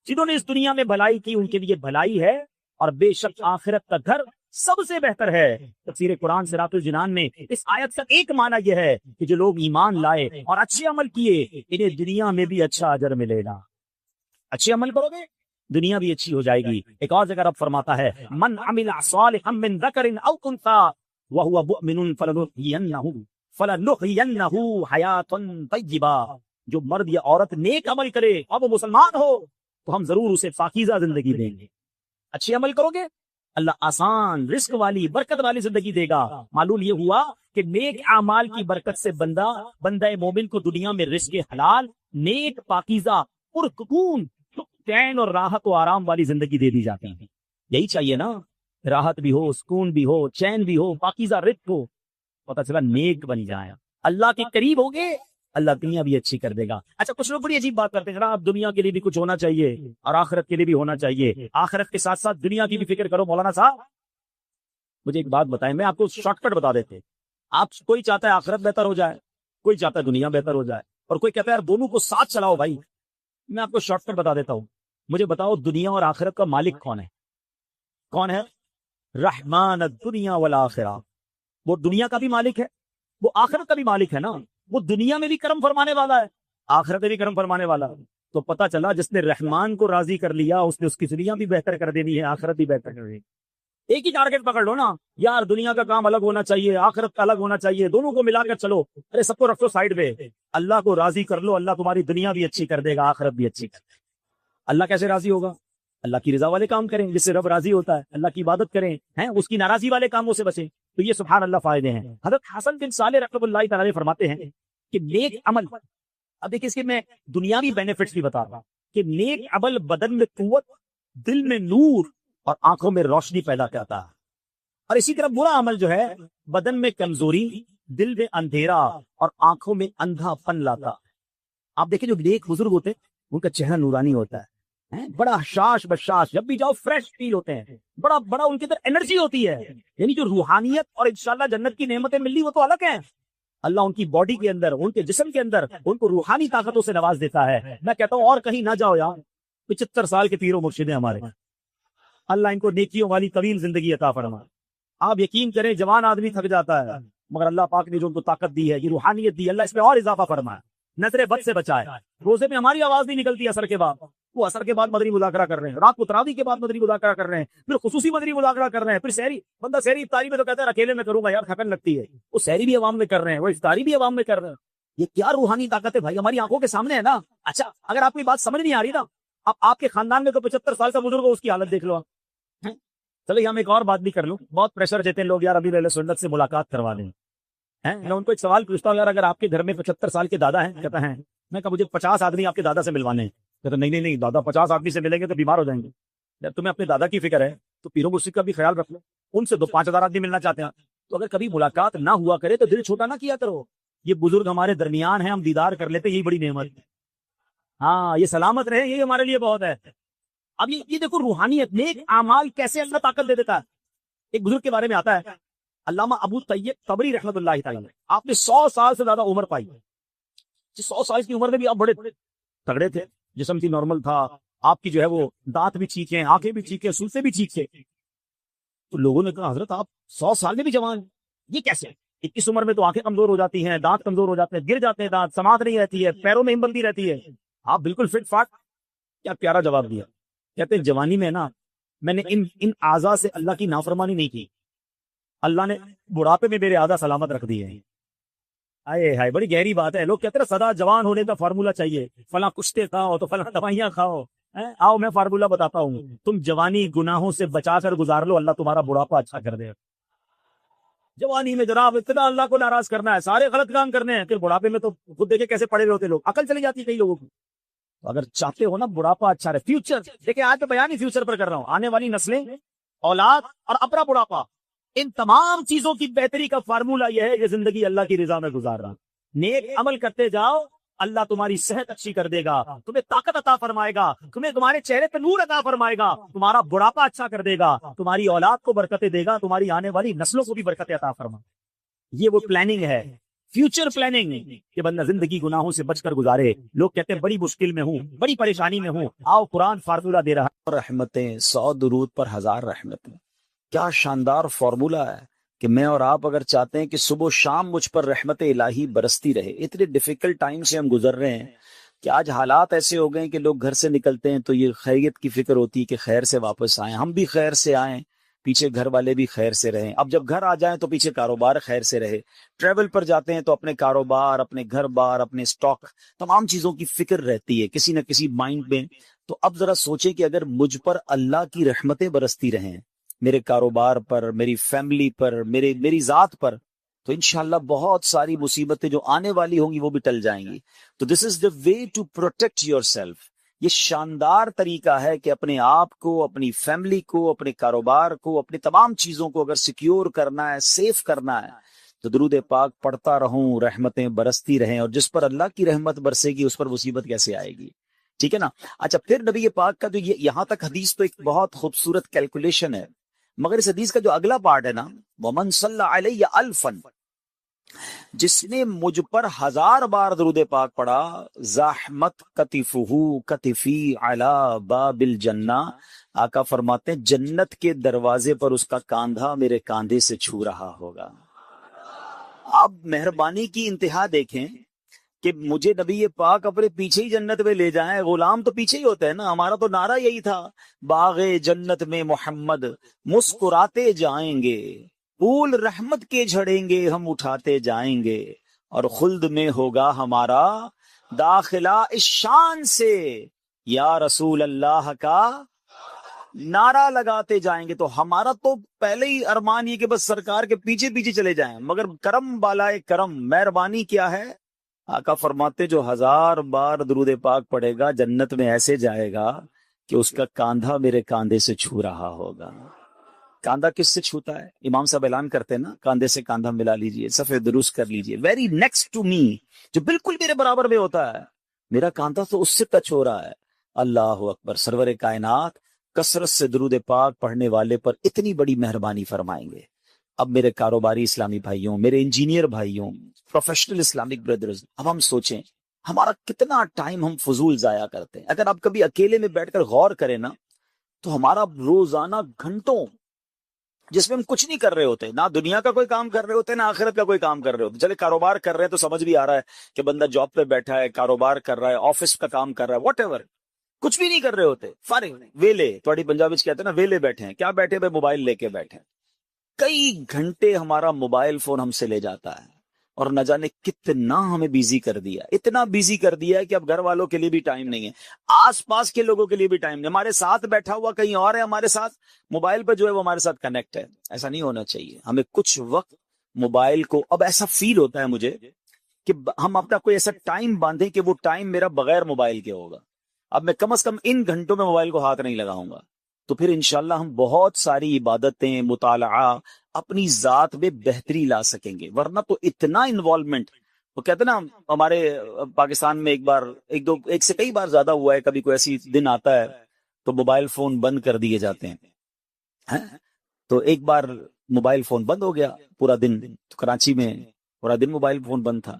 جنہوں نے اس دنیا میں بھلائی کی ان کے لیے بھلائی ہے اور بے شک آخرت کا گھر سب سے بہتر ہے. تفسیر قرآن صراط الجنان میں اس آیت کا ایک معنی یہ ہے کہ جو لوگ ایمان لائے اور اچھے عمل کیے انہیں دنیا میں بھی اچھا اجر ملے گا. اچھے عمل کرو گے دنیا بھی اچھی ہو جائے گی. ایک اور جگہ رب فرماتا ہے من عمل صالحا من ذکر او انثى وهو مؤمن فلنحيينه حیاۃ طیبہ. جو مرد یا عورت نیک عمل کرے اور وہ مسلمان ہو تو ہم ضرور اسے پاکیزہ زندگی دیں گے. اچھے عمل کرو گے اللہ آسان رزق والی برکت والی زندگی دے گا. معلوم یہ ہوا کہ نیک اعمال کی برکت سے بندہ مومن کو دنیا میں رزق حلال، نیک، پاکیزہ، پرسکون، چین اور راحت و آرام والی زندگی دے دی جاتی ہے. یہی چاہیے نا، راحت بھی ہو، سکون بھی ہو، چین بھی ہو، پاکیزہ رزق ہو. پتہ چلا نیک بنی جائے، اللہ کے قریب ہوگے، اللہ دنیا بھی اچھی کر دے گا. اچھا کچھ لوگ بڑی عجیب بات کرتے ہیں، جناب دنیا کے لیے بھی کچھ ہونا چاہیے اور آخرت کے لیے بھی ہونا چاہیے. آخرت کے ساتھ ساتھ دنیا کی بھی فکر کرو. مولانا صاحب مجھے ایک بات بتائیں، میں آپ کو شارٹ کٹ بتا دیتے. آپ کوئی چاہتا ہے آخرت بہتر ہو جائے، کوئی چاہتا ہے دنیا بہتر ہو جائے، اور کوئی کہتا ہے یار دونوں کو ساتھ چلاؤ. بھائی میں آپ کو شارٹ کٹ بتا دیتا ہوں. مجھے بتاؤ دنیا اور آخرت کا مالک کون ہے؟ کون ہے؟ رحمان الدنیا والآخرہ. وہ دنیا کا بھی مالک ہے، وہ آخرت کا بھی مالک ہے نا. وہ دنیا میں بھی کرم فرمانے والا ہے، آخرت میں بھی کرم فرمانے والا. تو پتہ چلا جس نے رحمان کو راضی کر لیا اس نے اس کی دنیا بھی بہتر کر دینی ہے، آخرت بھی بہتر کر دینی. ایک ہی ٹارگٹ پکڑ لو نا یار، دنیا کا کام الگ ہونا چاہیے، آخرت کا الگ ہونا چاہیے، دونوں کو ملا کر چلو. ارے سب کو رکھو سائیڈ پہ، اللہ کو راضی کر لو، اللہ تمہاری دنیا بھی اچھی کر دے گا، آخرت بھی اچھی کر دے گا. اللہ کیسے راضی ہوگا؟ اللہ کی رضا والے کام کریں جس سے رب راضی ہوتا ہے، اللہ کی عبادت کریں، اس کی ناراضی والے کاموں سے بچیں. تو یہ سبحان اللہ فائدے ہیں. حضرت حسن بن صالح رحمۃ اللہ تعالی فرماتے ہیں کہ نیک عمل، اب دیکھیں اس کے میں دنیاوی بینیفٹس بھی بتا رہا ہوں کہ نیک عمل بدن میں قوت، دل میں نور اور آنکھوں میں روشنی پیدا کرتا ہے. اور اسی طرح برا عمل جو ہے بدن میں کمزوری، دل میں اندھیرا اور آنکھوں میں اندھا پن لاتا. آپ دیکھیں جو نیک بزرگ ہوتے ہیں ان کا چہرہ نورانی ہوتا ہے، بڑا شاش بشاش، جب بھی جاؤ فریش فیل ہوتے ہیں، بڑا ان کے اندر انرجی ہوتی ہے. یعنی جو روحانیت اور انشاءاللہ جنت کی نعمتیں ملی وہ تو الگ ہیں. اللہ ان کی باڈی کے اندر، ان کے جسم کے اندر ان کو روحانی طاقتوں سے نواز دیتا ہے. میں کہتا ہوں اور کہیں نہ جاؤ یار، 75 سال کے پیر و مرشد ہیں ہمارے، اللہ ان کو نیکیوں والی طویل زندگی عطا فرمائے. آپ یقین کریں جوان آدمی تھک جاتا ہے مگر اللہ پاک نے جو ان کو طاقت دی ہے، یہ روحانیت دی، اللہ اس میں اور اضافہ فرمائے، نظر بد سے بچائے۔ روزے میں ہماری آواز نہیں نکلتی اثر کے بعد، وہ اثر کے بعد مدنی مذاکرہ کر رہے ہیں، رات کو تراویح کے بعد مدنی مذاکرہ کر رہے ہیں، پھر خصوصی مدنی مذاکرہ کر رہے ہیں، پھر سحری، بندہ سحری افطاری میں تو کہتا ہے اکیلے میں کروں گا یار تھکن لگتی ہے، وہ سحری بھی عوام میں کر رہے ہیں، وہ افطاری بھی عوام میں کر رہے ہیں۔ یہ کیا روحانی طاقت ہے بھائی، ہماری آنکھوں کے سامنے ہے نا۔ اچھا اگر آپ کی بات سمجھ نہیں آ رہی نا، اب آپ کے خاندان میں تو 75 سال کا بزرگ ہو، اس کی حالت دیکھ لو آپ۔ چلو ہم ایک اور بات بھی کر لوں، بہت پریشر دیتے ہیں لوگ یار ابھی اہل سنت سے ملاقات کروا دیں۔ میں ان کو ایک سوال پوچھتا ہوں، یار اگر آپ کے گھر میں 75 سال کے دادا ہیں، کہتا ہے میں کہا مجھے 50 آدمی آپ کے دادا سے ملوانے ہیں، کہتا نہیں دادا 50 آدمی سے ملیں گے تو بیمار ہو جائیں گے، جب تمہیں اپنے دادا کی فکر ہے تو پیروں مرشد کا بھی خیال رکھ لو، ان سے 5,000 آدمی ملنا چاہتے ہیں تو اگر کبھی ملاقات نہ ہوا کرے تو دل چھوٹا نہ کیا کرو، یہ بزرگ ہمارے درمیان ہیں، ہم دیدار کر لیتے، یہی بڑی نعمت ہے۔ ہاں یہ سلامت رہے یہی ہمارے لیے بہت ہے۔ اب یہ دیکھو روحانیت، نیک اعمال کیسے اللہ طاقت دے دیتا ہے۔ ایک بزرگ کے بارے میں آتا ہے علامہ ابو طیب طبری رحمۃ اللہ تعالی، آپ نے 100 سال سے زیادہ عمر پائی، 100 سال کی عمر میں بھی آپ بڑے تگڑے تھے، جسم بھی نارمل تھا، آپ کی جو ہے وہ دانت بھی ٹھیک ہیں، آنکھیں بھی ٹھیک ہیں، سلسے بھی ٹھیک تھے۔ تو لوگوں نے کہا حضرت آپ 100 سال میں بھی جوان ہیں، یہ کیسے؟ اس عمر میں تو آنکھیں کمزور ہو جاتی ہیں، دانت کمزور ہو جاتے ہیں، گر جاتے ہیں دانت، سماعت نہیں رہتی ہے، پیروں میں ہمت نہیں رہتی ہے، آپ بالکل فٹ فاٹ۔ کیا پیارا جواب دیا، کہتے ہیں جوانی میں نا میں نے ان اعضاء سے اللہ کی نافرمانی نہیں کی، اللہ نے بڑھاپے میں میرے اعضاء سلامت رکھ دیے ہیں۔ آئے ہائے بڑی گہری بات ہے۔ لوگ کہتے ہیں سدا جوان ہونے کا فارمولا چاہیے، فلاں کشتے کھاؤ تو فلاں دوائیاں کھاؤ۔ آؤ میں فارمولا بتاتا ہوں، تم جوانی گناہوں سے بچا کر گزار لو، اللہ تمہارا بڑھاپا اچھا کر دے۔ جوانی میں جناب اتنا اللہ کو ناراض کرنا ہے، سارے غلط کام کرنے ہیں، پھر بڑھاپے میں تو خود دیکھیں کیسے پڑے ہوتے لوگ، عقل چلی جاتی ہے کئی لوگوں کی۔ تو اگر چاہتے ہو نا بڑھاپا اچھا رہے، فیوچر دیکھیں، آج میں بیان ہی فیوچر پر کر رہا ہوں، آنے والی نسلیں، اولاد اور اپنا بڑھاپا، ان تمام چیزوں کی بہتری کا فارمولا یہ ہے کہ زندگی اللہ کی رضا میں گزارنا۔ نیک عمل کرتے جاؤ، اللہ تمہاری صحت اچھی کر دے گا، تمہیں طاقت عطا فرمائے گا، تمہیں تمہارے چہرے پہ نور عطا فرمائے گا، تمہارا بڑھاپا اچھا کر دے گا، تمہاری اولاد کو برکتیں دے گا، تمہاری آنے والی نسلوں کو بھی برکتیں عطا فرمائے۔ یہ وہ پلاننگ ہے، فیوچر پلاننگ، کہ بندہ زندگی گناہوں سے بچ کر گزارے۔ لوگ کہتے ہیں بڑی مشکل میں ہوں، بڑی پریشانی میں ہوں، آؤ قرآن فارمولا دے رہا ہے۔ رحمتیں 100 درود پر 1000 رحمتیں، کیا شاندار فارمولا ہے کہ میں اور آپ اگر چاہتے ہیں کہ صبح و شام مجھ پر رحمت الہی برستی رہے۔ اتنے ڈیفیکلٹ ٹائم سے ہم گزر رہے ہیں کہ آج حالات ایسے ہو گئے ہیں کہ لوگ گھر سے نکلتے ہیں تو یہ خیریت کی فکر ہوتی ہے کہ خیر سے واپس آئیں، ہم بھی خیر سے آئیں، پیچھے گھر والے بھی خیر سے رہیں۔ اب جب گھر آ جائیں تو پیچھے کاروبار خیر سے رہے، ٹریول پر جاتے ہیں تو اپنے کاروبار، اپنے گھر بار، اپنے سٹاک، تمام چیزوں کی فکر رہتی ہے کسی نہ کسی مائنڈ میں۔ تو اب ذرا سوچیں کہ اگر مجھ پر اللہ کی رحمتیں برستی رہیں، میرے کاروبار پر، میری فیملی پر، میری ذات پر، تو انشاءاللہ بہت ساری مصیبتیں جو آنے والی ہوں گی وہ بھی ٹل جائیں گی۔ تو this is the way to protect yourself. یہ شاندار طریقہ ہے کہ اپنے آپ کو، اپنی فیملی کو، اپنے کاروبار کو، اپنی تمام چیزوں کو اگر سیکیور کرنا ہے، سیف کرنا ہے، تو درود پاک پڑھتا رہوں، رحمتیں برستی رہیں، اور جس پر اللہ کی رحمت برسے گی اس پر مصیبت کیسے آئے گی؟ ٹھیک ہے نا۔ اچھا پھر نبی پاک کا جو یہاں تک حدیث تو ایک بہت خوبصورت کیلکولیشن ہے، مگر اس حدیث کا جو اگلا پارٹ ہے نا، وَمَن صَلَّى عَلَيَّ أَلْفًا، جس نے مجھ پر 1000 بار درود پاک پڑھا، زحمت کتفہ کتفی علی باب الجنہ، آقا فرماتے ہیں جنت کے دروازے پر اس کا کاندھا میرے کاندھے سے چھو رہا ہوگا۔ اب مہربانی کی انتہا دیکھیں کہ مجھے نبی پاک اپنے پیچھے ہی جنت میں لے جائیں، غلام تو پیچھے ہی ہوتا ہے نا، ہمارا تو نعرہ یہی تھا، باغ جنت میں محمد مسکراتے جائیں گے، پھول رحمت کے جھڑیں گے ہم اٹھاتے جائیں گے، اور خلد میں ہوگا ہمارا داخلہ اس شان سے، یا رسول اللہ کا نعرہ لگاتے جائیں گے۔ تو ہمارا تو پہلے ہی ارمان یہ کہ بس سرکار کے پیچھے پیچھے چلے جائیں، مگر کرم بالائے کرم، مہربانی کیا ہے؟ آقا فرماتے جو 1000 بار درود پاک پڑھے گا جنت میں ایسے جائے گا کہ اس کا کاندھا میرے کاندھے سے چھو رہا ہوگا۔ کاندھا کس سے چھوتا ہے؟ امام صاحب اعلان کرتے ہیں نا، کاندھے سے کاندھا ملا لیجئے، صفحے درست کر لیجئے، ویری نیکسٹ ٹو می، جو بالکل میرے برابر میں ہوتا ہے، میرا کاندھا تو اس سے ٹچ ہو رہا ہے۔ اللہ اکبر، سرور کائنات کثرت سے درود پاک پڑھنے والے پر اتنی بڑی مہربانی فرمائیں گے۔ اب میرے کاروباری اسلامی بھائیوں، میرے انجینئر بھائیوں، پروفیشنل اسلامک بردرز، اب ہم سوچیں ہمارا کتنا ٹائم ہم فضول ضائع کرتے ہیں۔ اگر آپ کبھی اکیلے میں بیٹھ کر غور کریں نا، تو ہمارا روزانہ گھنٹوں جس میں ہم کچھ نہیں کر رہے ہوتے، نہ دنیا کا کوئی کام کر رہے ہوتے نہ آخرت کا کوئی کام کر رہے ہوتے. چلے کاروبار کر رہے ہیں تو سمجھ بھی آ رہا ہے کہ بندہ جاب پہ بیٹھا ہے، کاروبار کر رہا ہے، آفس کا کام کر رہا ہے، واٹ ایور، کچھ بھی نہیں کر رہے ہوتے، فارغ ویلے، تھوڑی پنجابی کہتے ہیں نا ویلے بیٹھے ہیں. کیا بیٹھے بھائی؟ موبائل لے کے بیٹھے ہیں. کئی گھنٹے ہمارا موبائل فون ہم سے لے جاتا ہے، اور نہ جانے کتنا ہمیں بیزی کر دیا، اتنا بیزی کر دیا ہے کہ اب گھر والوں کے لیے بھی ٹائم نہیں ہے، آس پاس کے لوگوں کے لیے بھی ٹائم نہیں. ہمارے ساتھ بیٹھا ہوا کہیں اور ہے، ہمارے ساتھ موبائل پہ جو ہے وہ ہمارے ساتھ کنیکٹ ہے. ایسا نہیں ہونا چاہیے. ہمیں کچھ وقت موبائل کو، اب ایسا فیل ہوتا ہے مجھے کہ ہم اپنا کوئی ایسا ٹائم باندھیں کہ وہ ٹائم میرا بغیر موبائل کے ہوگا. اب میں کم از کم ان گھنٹوں میں موبائل کو ہاتھ نہیں لگاؤں گا، تو پھر انشاءاللہ ہم بہت ساری عبادتیں، مطالعہ، اپنی ذات میں بہتری لا سکیں گے. ورنہ تو اتنا انوالومنٹ، وہ کہتے نا ہمارے پاکستان میں ایک سے کئی بار زیادہ ہوا ہے، کبھی کوئی ایسی دن آتا ہے تو موبائل فون بند کر دیے جاتے ہیں. تو ایک بار موبائل فون بند ہو گیا پورا دن، تو کراچی میں پورا دن موبائل فون بند تھا.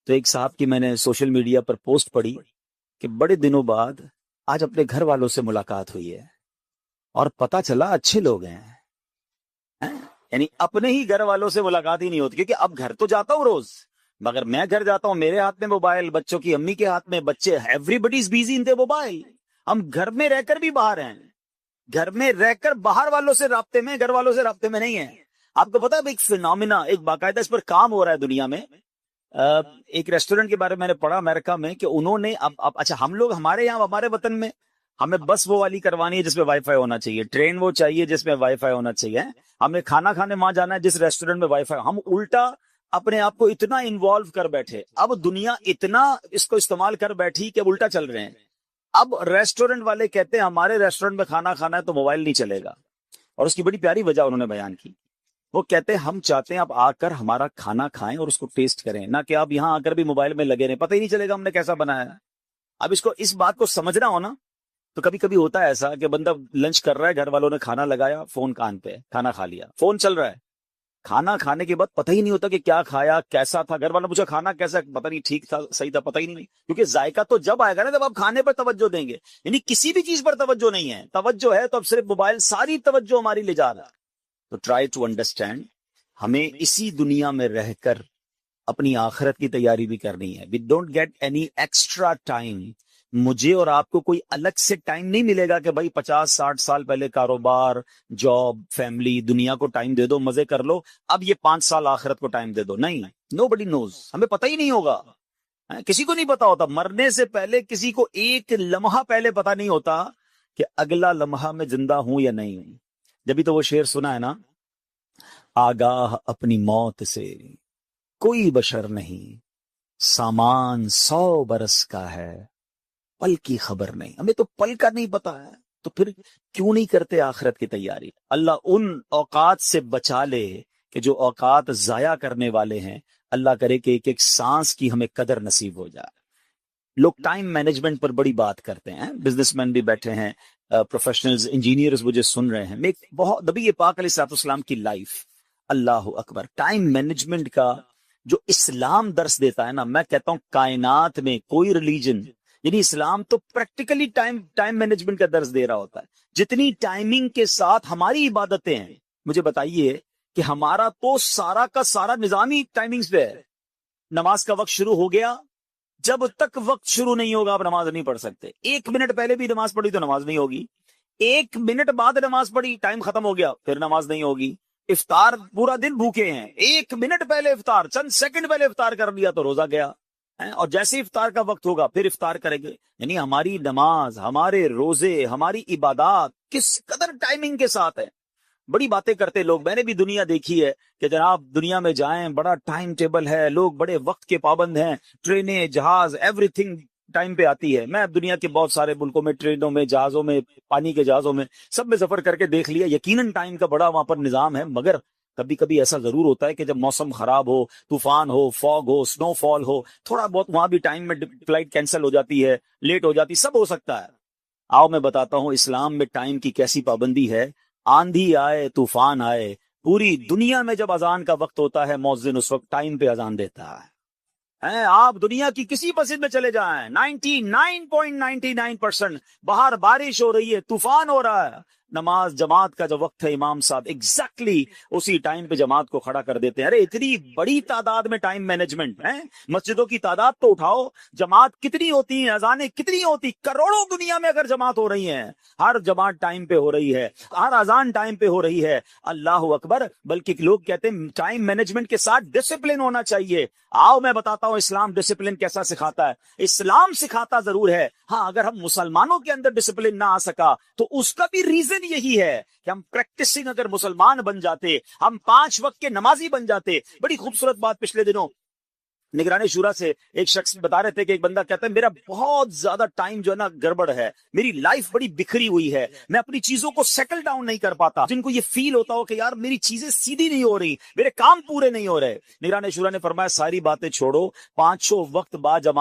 تو ایک صاحب کی میں نے سوشل میڈیا پر پوسٹ پڑھی کہ بڑے دنوں بعد آج اپنے گھر والوں سے ملاقات ہوئی ہے، اور پتا چلا اچھے لوگ ہیں. یعنی اپنے ہی گھر والوں سے ملاقات ہی نہیں ہوتی، کیونکہ اب گھر تو جاتا ہوں روز، مگر میں گھر جاتا ہوں میرے ہاتھ میں موبائل، بچوں کی امی کے ہاتھ میں، بچے ایوری بڈی از بیزی ان دی موبائل. ہم گھر میں رہ کر بھی باہر ہیں، گھر میں رہ کر باہر والوں سے رابطے میں، گھر والوں سے رابطے میں نہیں ہیں. آپ کو پتا ہے ایک فینومینا، ایک باقاعدہ اس پر کام ہو رہا ہے دنیا میں. ایک ریسٹورنٹ کے بارے میں نے پڑھا امریکہ میں کہ انہوں نے اب اچھا ہم لوگ ہمارے یہاں ہمارے وطن میں ہمیں بس وہ والی کروانی ہے جس میں وائی فائی ہونا چاہیے، ٹرین وہ چاہیے جس میں وائی فائی ہونا چاہیے، ہمیں کھانا کھانے وہاں جانا ہے جس ریسٹورنٹ میں وائی فائی. ہم الٹا اپنے آپ کو اتنا انوالو کر بیٹھے، اب دنیا اتنا اس کو استعمال کر بیٹھی کہ الٹا چل رہے ہیں. اب ریسٹورنٹ والے کہتے ہیں ہمارے ریسٹورنٹ میں کھانا کھانا ہے تو موبائل نہیں چلے گا، اور اس کی بڑی پیاری وجہ انہوں نے بیان کی. وہ کہتے ہیں ہم چاہتے ہیں آپ آ کر ہمارا کھانا کھائیں اور اس کو ٹیسٹ کریں، نہ کہ آپ یہاں آ کر بھی موبائل میں لگے رہیں، پتہ ہی نہیں چلے گا ہم نے کیسا بنایا ہے. اب اس بات کو سمجھنا ہو نا، تو کبھی کبھی ہوتا ہے ایسا کہ بندہ لنچ کر رہا ہے، گھر والوں نے کھانا لگایا، فون کان پہ، کھانا کھا لیا، فون چل رہا ہے، کھانا کھانے کے بعد پتہ ہی نہیں ہوتا کہ کیا کھایا، کیسا تھا. گھر والوں نے پوچھا کھانا کیسا، پتہ نہیں ٹھیک تھا، صحیح تھا، پتہ ہی نہیں، کیونکہ ذائقہ تو جب آئے گا نا جب آپ کھانے پر توجہ دیں گے. یعنی کسی بھی چیز پر توجہ نہیں ہے، توجہ ہے تو اب صرف موبائل ساری توجہ ہماری لے جا رہا ہے. تو ٹرائی ٹو انڈرسٹینڈ، ہمیں اسی دنیا میں رہ کر اپنی آخرت کی تیاری بھی کرنی ہے. We don't get any extra time. مجھے اور آپ کو کوئی الگ سے ٹائم نہیں ملے گا کہ بھائی 50-60 سال پہلے کاروبار، جاب، فیملی، دنیا کو ٹائم دے دو، مزے کر لو، اب یہ 5 سال آخرت کو ٹائم دے دو. نہیں، نو بڈی نوز. ہمیں پتہ ہی نہیں ہوگا، کسی کو نہیں پتا ہوتا. مرنے سے پہلے کسی کو ایک لمحہ پہلے پتا نہیں ہوتا کہ اگلا لمحہ میں زندہ ہوں یا نہیں ہوں. جبھی تو وہ شعر سنا ہے نا، آگاہ اپنی موت سے کوئی بشر نہیں، سامان 100 برس کا ہے، پل کی خبر نہیں. ہمیں تو پل کا نہیں پتا ہے، تو پھر کیوں نہیں کرتے آخرت کی تیاری. اللہ ان اوقات سے بچا لے کہ جو اوقات ضائع کرنے والے ہیں. اللہ کرے کہ ایک ایک سانس کی ہمیں قدر نصیب ہو جائے. لوگ ٹائم مینجمنٹ پر بڑی بات کرتے ہیں، بزنس مین بھی بیٹھے ہیں، پروفیشنلز، انجینئرز مجھے سن رہے ہیں. میں بہت نبی پاک علیہ الصلوۃ والسلام کی لائف، اللہ اکبر، ٹائم مینجمنٹ کا جو اسلام درس دیتا ہے نا، میں کہتا ہوں کائنات میں کوئی ریلیجن، یعنی اسلام تو پریکٹیکلی ٹائم مینجمنٹ کا درس دے رہا ہوتا ہے. جتنی ٹائمنگ کے ساتھ ہماری عبادتیں ہیں، مجھے بتائیے کہ ہمارا تو سارا کا سارا نظام ہی ٹائمنگز پہ ہے. نماز کا وقت شروع ہو گیا، جب تک وقت شروع نہیں ہوگا آپ نماز نہیں پڑھ سکتے. 1 منٹ پہلے بھی نماز پڑھی تو نماز نہیں ہوگی، 1 منٹ بعد نماز پڑھی، ٹائم ختم ہو گیا، پھر نماز نہیں ہوگی. افطار پورا دن بھوکے ہیں، 1 منٹ پہلے افطار، چند سیکنڈ پہلے افطار کر لیا تو روزہ گیا. اور جیسے افطار کا وقت ہوگا پھر افطار کریں گے. یعنی ہماری نماز، ہمارے روزے، ہماری عبادات کس قدر ٹائمنگ کے ساتھ ہے. بڑی باتیں کرتے لوگ، میں نے بھی دنیا دیکھی ہے کہ جناب دنیا میں جائیں بڑا ٹائم ٹیبل ہے، لوگ بڑے وقت کے پابند ہیں، ٹرینیں، جہاز، ایوری تھنگ ٹائم پہ آتی ہے. میں دنیا کے بہت سارے ملکوں میں ٹرینوں میں، جہازوں میں، پانی کے جہازوں میں، سب میں سفر کر کے دیکھ لیا. یقیناً ٹائم کا بڑا وہاں پر نظام ہے، مگر کبھی کبھی ایسا ضرور ہوتا ہے کہ جب موسم خراب ہو، طوفان ہو، فاگ ہو، سنو فال ہو، تھوڑا بہت وہاں بھی ٹائم میں فلائٹ کینسل ہو جاتی ہے، لیٹ ہو جاتی، سب ہو سکتا ہے. آؤ میں بتاتا ہوں اسلام میں ٹائم کی کیسی پابندی ہے. آندھی آئے، طوفان آئے، پوری دنیا میں جب اذان کا وقت ہوتا ہے، مؤذن اس وقت ٹائم پہ اذان دیتا ہے. آپ دنیا کی کسی مسجد میں چلے جائیں، 99.99% باہر بارش ہو رہی ہے، طوفان ہو رہا ہے، نماز جماعت کا جو وقت ہے امام صاحب ایگزیکٹلی اسی ٹائم پہ جماعت کو کھڑا کر دیتے ہیں. ارے اتنی بڑی تعداد میں ٹائم مینجمنٹ ہے. مسجدوں کی تعداد تو اٹھاؤ, جماعت کتنی ہوتی ہیں, اذانیں کتنی ہوتی, کروڑوں دنیا میں اگر جماعت ہو رہی ہیں, ہر جماعت ٹائم پہ ہو رہی ہے, ہر اذان ٹائم پہ ہو رہی ہے. اللہ اکبر. بلکہ لوگ کہتے ہیں ٹائم مینجمنٹ کے ساتھ ڈسپلن ہونا چاہیے. آؤ میں بتاتا ہوں اسلام ڈسپلن کیسا سکھاتا ہے. اسلام سکھاتا ضرور ہے, ہاں اگر ہم مسلمانوں کے اندر ڈسپلن نہ آ سکا تو اس کا بھی ریزن یہی ہے کہ ہم پریکٹسنگ اگر مسلمان بن جاتے, ہم 5 وقت کے نمازی بن جاتے. بڑی خوبصورت بات پچھلے دنوں نگران شورا سے ایک شخص بتا رہے تھے کہ ایک بندہ کہتا ہے میرا بہت زیادہ ٹائم جو ہے نا گڑبڑ ہے, میری لائف بڑی بکھری ہوئی ہے, میں اپنی چیزوں کو سیٹل ڈاؤن نہیں کر پاتا. جن کو یہ فیل ہوتا ہو کہ یار میری چیزیں سیدھی نہیں ہو رہی, میرے کام پورے نہیں ہو رہے, نگران شورا نے فرمایا ساری باتیں چھوڑو, 5 وقت بعد جماعت